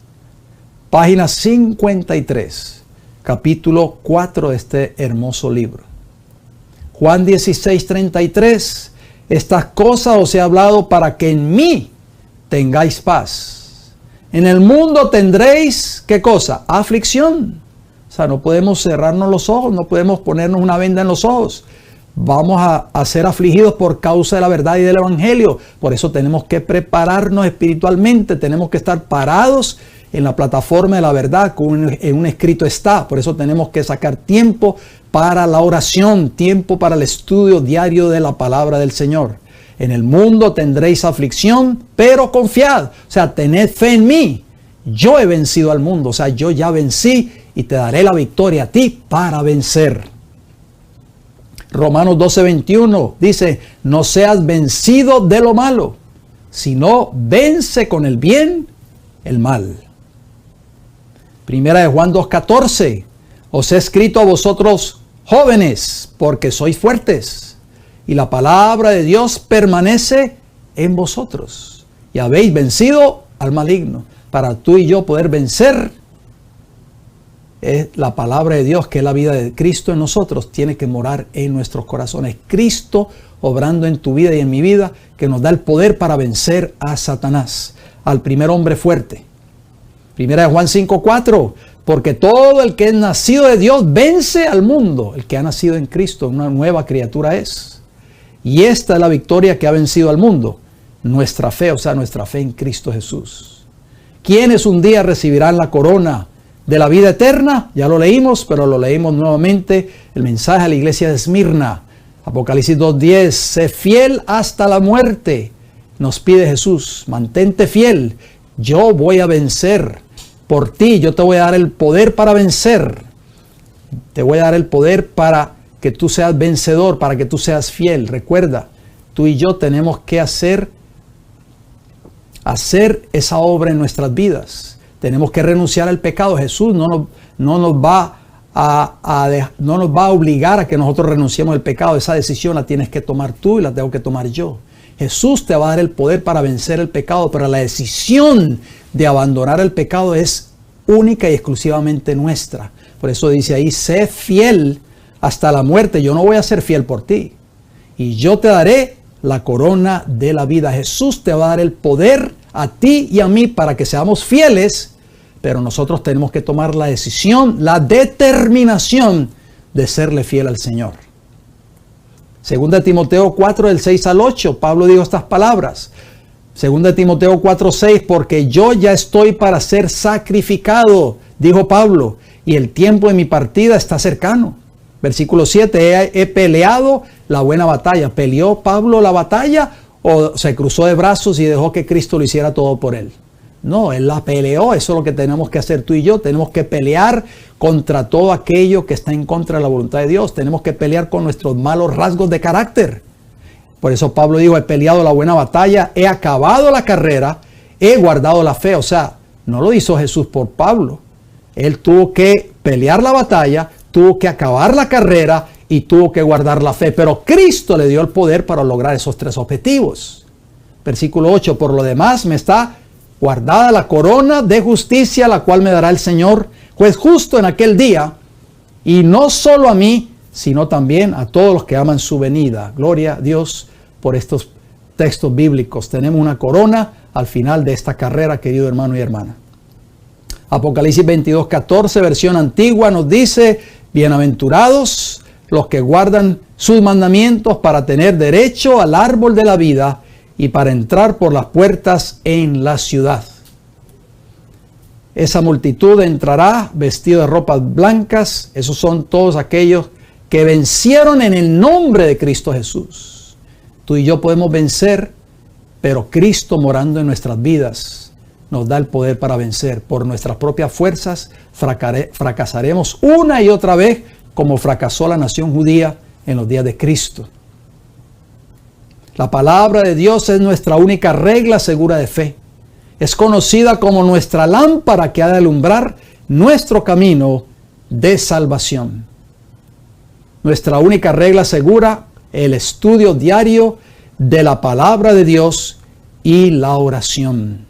página 53, capítulo 4 de este hermoso libro. Juan 16:33, estas cosas os he hablado para que en mí tengáis paz. En el mundo tendréis, ¿qué cosa? Aflicción. O sea, no podemos cerrarnos los ojos, no podemos ponernos una venda en los ojos. Vamos a ser afligidos por causa de la verdad y del Evangelio. Por eso tenemos que prepararnos espiritualmente, tenemos que estar parados en la plataforma de la verdad, en un escrito está. Por eso tenemos que sacar tiempo para la oración, tiempo para el estudio diario de la palabra del Señor. En el mundo tendréis aflicción, pero confiad. O sea, tened fe en mí. Yo he vencido al mundo, o sea, yo ya vencí y te daré la victoria a ti para vencer. Romanos 12:21 dice, no seas vencido de lo malo, sino vence con el bien el mal. Primera de Juan 2:14, os he escrito a vosotros jóvenes, porque sois fuertes, y la palabra de Dios permanece en vosotros, y habéis vencido al maligno. Para tú y yo poder vencer, es la palabra de Dios, que es la vida de Cristo en nosotros, tiene que morar en nuestros corazones. Cristo obrando en tu vida y en mi vida, que nos da el poder para vencer a Satanás, al primer hombre fuerte. Primera de Juan 5:4, porque todo el que es nacido de Dios vence al mundo. El que ha nacido en Cristo, una nueva criatura es. Y esta es la victoria que ha vencido al mundo, nuestra fe, o sea, nuestra fe en Cristo Jesús. ¿Quiénes un día recibirán la corona de la vida eterna? Ya lo leímos, pero lo leímos nuevamente, el mensaje a la iglesia de Esmirna. Apocalipsis 2:10, sé fiel hasta la muerte. Nos pide Jesús, mantente fiel. Yo voy a vencer por ti, yo te voy a dar el poder para vencer. Te voy a dar el poder para que tú seas vencedor, para que tú seas fiel. Recuerda, tú y yo tenemos que hacer esa obra en nuestras vidas. Tenemos que renunciar al pecado. Jesús no nos va a obligar a que nosotros renunciemos al pecado. Esa decisión la tienes que tomar tú y la tengo que tomar yo. Jesús te va a dar el poder para vencer el pecado, pero la decisión de abandonar el pecado es única y exclusivamente nuestra. Por eso dice ahí, sé fiel hasta la muerte. Yo no voy a ser fiel por ti. Y yo te daré la corona de la vida. Jesús te va a dar el poder a ti y a mí para que seamos fieles, pero nosotros tenemos que tomar la decisión, la determinación de serle fiel al Señor. Segunda de Timoteo 4, del 6 al 8, Pablo dijo estas palabras. Segunda de Timoteo 4, 6, porque yo ya estoy para ser sacrificado, dijo Pablo, y el tiempo de mi partida está cercano. Versículo 7, he peleado la buena batalla. ¿Peleó Pablo la batalla o se cruzó de brazos y dejó que Cristo lo hiciera todo por él? No, él la peleó. Eso es lo que tenemos que hacer tú y yo. Tenemos que pelear contra todo aquello que está en contra de la voluntad de Dios. Tenemos que pelear con nuestros malos rasgos de carácter. Por eso Pablo dijo, he peleado la buena batalla, he acabado la carrera, he guardado la fe. O sea, no lo hizo Jesús por Pablo. Él tuvo que pelear la batalla, tuvo que acabar la carrera y tuvo que guardar la fe. Pero Cristo le dio el poder para lograr esos tres objetivos. Versículo 8, por lo demás me está guardada la corona de justicia, la cual me dará el Señor, juez justo en aquel día, y no solo a mí, sino también a todos los que aman su venida. Gloria a Dios por estos textos bíblicos. Tenemos una corona al final de esta carrera, querido hermano y hermana. Apocalipsis 22, 14, versión antigua, nos dice, bienaventurados los que guardan sus mandamientos para tener derecho al árbol de la vida y para entrar por las puertas en la ciudad. Esa multitud entrará vestido de ropas blancas. Esos son todos aquellos que vencieron en el nombre de Cristo Jesús. Tú y yo podemos vencer, pero Cristo morando en nuestras vidas nos da el poder para vencer. Por nuestras propias fuerzas fracasaremos una y otra vez como fracasó la nación judía en los días de Cristo. La palabra de Dios es nuestra única regla segura de fe. Es conocida como nuestra lámpara que ha de alumbrar nuestro camino de salvación. Nuestra única regla segura, el estudio diario de la palabra de Dios y la oración.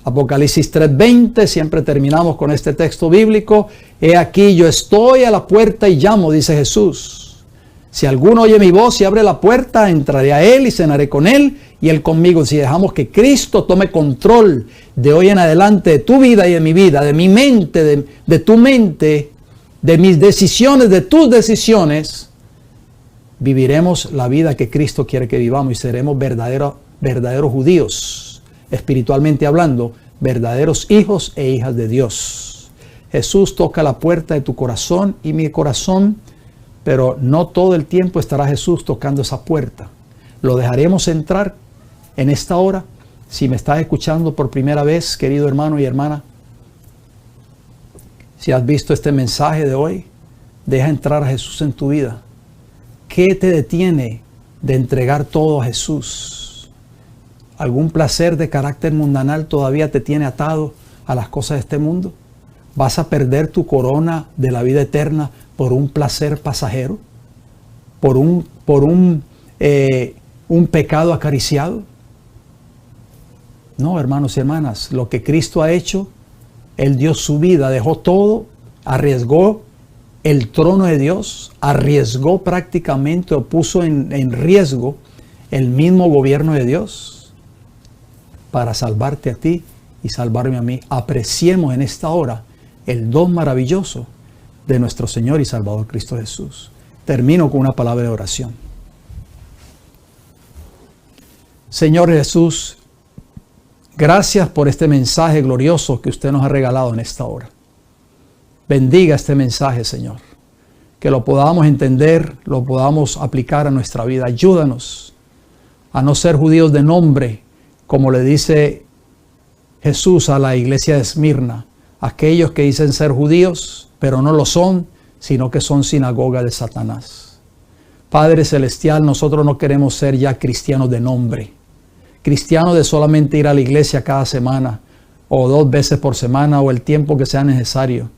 Apocalipsis 3:20, siempre terminamos con este texto bíblico. He aquí yo estoy a la puerta y llamo, dice Jesús. Si alguno oye mi voz y abre la puerta, entraré a él y cenaré con él y él conmigo. Si dejamos que Cristo tome control de hoy en adelante de tu vida y de mi vida, de mi mente, de tu mente, de mis decisiones, de tus decisiones, viviremos la vida que Cristo quiere que vivamos y seremos verdaderos judíos, espiritualmente hablando, verdaderos hijos e hijas de Dios. Jesús toca la puerta de tu corazón y mi corazón, pero no todo el tiempo estará Jesús tocando esa puerta. Lo dejaremos entrar en esta hora. Si me estás escuchando por primera vez, querido hermano y hermana, si has visto este mensaje de hoy, deja entrar a Jesús en tu vida. ¿Qué te detiene de entregar todo a Jesús? ¿Algún placer de carácter mundanal todavía te tiene atado a las cosas de este mundo? ¿Vas a perder tu corona de la vida eterna por un placer pasajero? ¿Por un pecado acariciado? No, hermanos y hermanas, lo que Cristo ha hecho, Él dio su vida, dejó todo, arriesgó el trono de Dios, arriesgó prácticamente o puso en riesgo el mismo gobierno de Dios para salvarte a ti y salvarme a mí. Apreciemos en esta hora el don maravilloso de nuestro Señor y Salvador Cristo Jesús. Termino con una palabra de oración. Señor Jesús, gracias por este mensaje glorioso que usted nos ha regalado en esta hora. Bendiga este mensaje, Señor. Que lo podamos entender, lo podamos aplicar a nuestra vida. Ayúdanos a no ser judíos de nombre, como le dice Jesús a la iglesia de Esmirna. Aquellos que dicen ser judíos, pero no lo son, sino que son sinagoga de Satanás. Padre Celestial, nosotros no queremos ser ya cristianos de nombre. Cristianos de solamente ir a la iglesia cada semana, o 2 veces por semana, o el tiempo que sea necesario.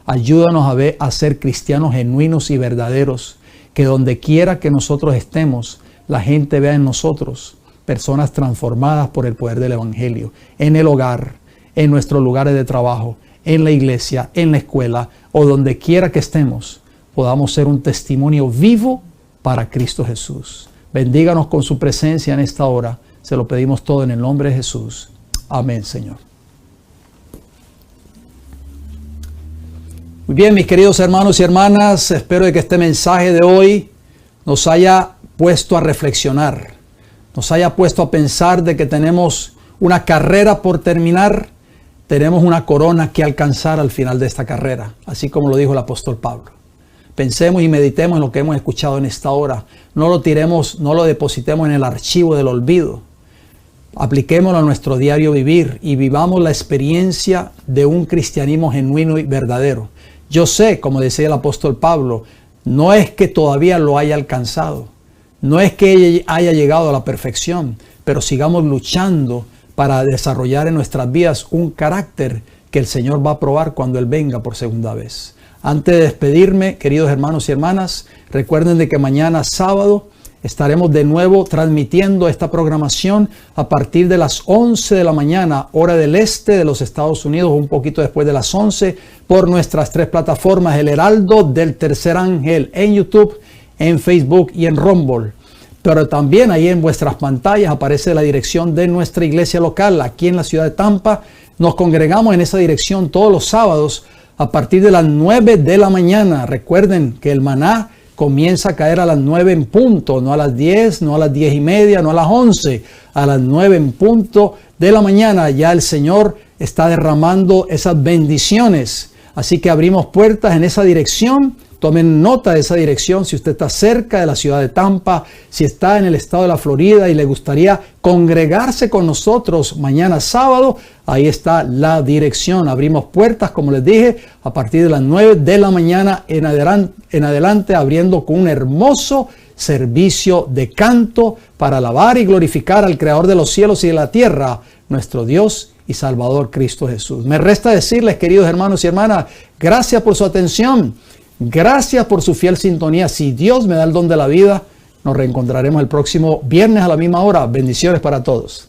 Ayúdanos a ser cristianos genuinos y verdaderos, que donde quiera que nosotros estemos, la gente vea en nosotros personas transformadas por el poder del Evangelio, en el hogar, en nuestros lugares de trabajo, en la iglesia, en la escuela o donde quiera que estemos, podamos ser un testimonio vivo para Cristo Jesús. Bendíganos con su presencia en esta hora. Se lo pedimos todo en el nombre de Jesús. Amén, Señor. Muy bien, mis queridos hermanos y hermanas, espero que este mensaje de hoy nos haya puesto a reflexionar, nos haya puesto a pensar de que tenemos una carrera por terminar, tenemos una corona que alcanzar al final de esta carrera, así como lo dijo el apóstol Pablo. Pensemos y meditemos en lo que hemos escuchado en esta hora. No lo tiremos, no lo depositemos en el archivo del olvido. Apliquémoslo a nuestro diario vivir y vivamos la experiencia de un cristianismo genuino y verdadero. Yo sé, como decía el apóstol Pablo, no es que todavía lo haya alcanzado, no es que haya llegado a la perfección, pero sigamos luchando para desarrollar en nuestras vidas un carácter que el Señor va a probar cuando Él venga por segunda vez. Antes de despedirme, queridos hermanos y hermanas, recuerden de que mañana sábado estaremos de nuevo transmitiendo esta programación a partir de las 11 de la mañana, hora del este de los Estados Unidos, un poquito después de las 11, por nuestras 3 plataformas, El Heraldo del Tercer Ángel, en YouTube, en Facebook y en Rumble. Pero también ahí en vuestras pantallas aparece la dirección de nuestra iglesia local, aquí en la ciudad de Tampa. Nos congregamos en esa dirección todos los sábados a partir de las 9 de la mañana. Recuerden que el maná comienza a caer a las 9 en punto, no a las 10, no a las 10:30, no a las 11, a las 9 en punto de la mañana. Ya el Señor está derramando esas bendiciones. Así que abrimos puertas en esa dirección. Tomen nota de esa dirección si usted está cerca de la ciudad de Tampa, si está en el estado de la Florida y le gustaría congregarse con nosotros mañana sábado, ahí está la dirección. Abrimos puertas, como les dije, a partir de las 9 de la mañana en adelante, abriendo con un hermoso servicio de canto para alabar y glorificar al Creador de los cielos y de la tierra, nuestro Dios y Salvador Cristo Jesús. Me resta decirles, queridos hermanos y hermanas, gracias por su atención. Gracias por su fiel sintonía. Si Dios me da el don de la vida, nos reencontraremos el próximo viernes a la misma hora. Bendiciones para todos.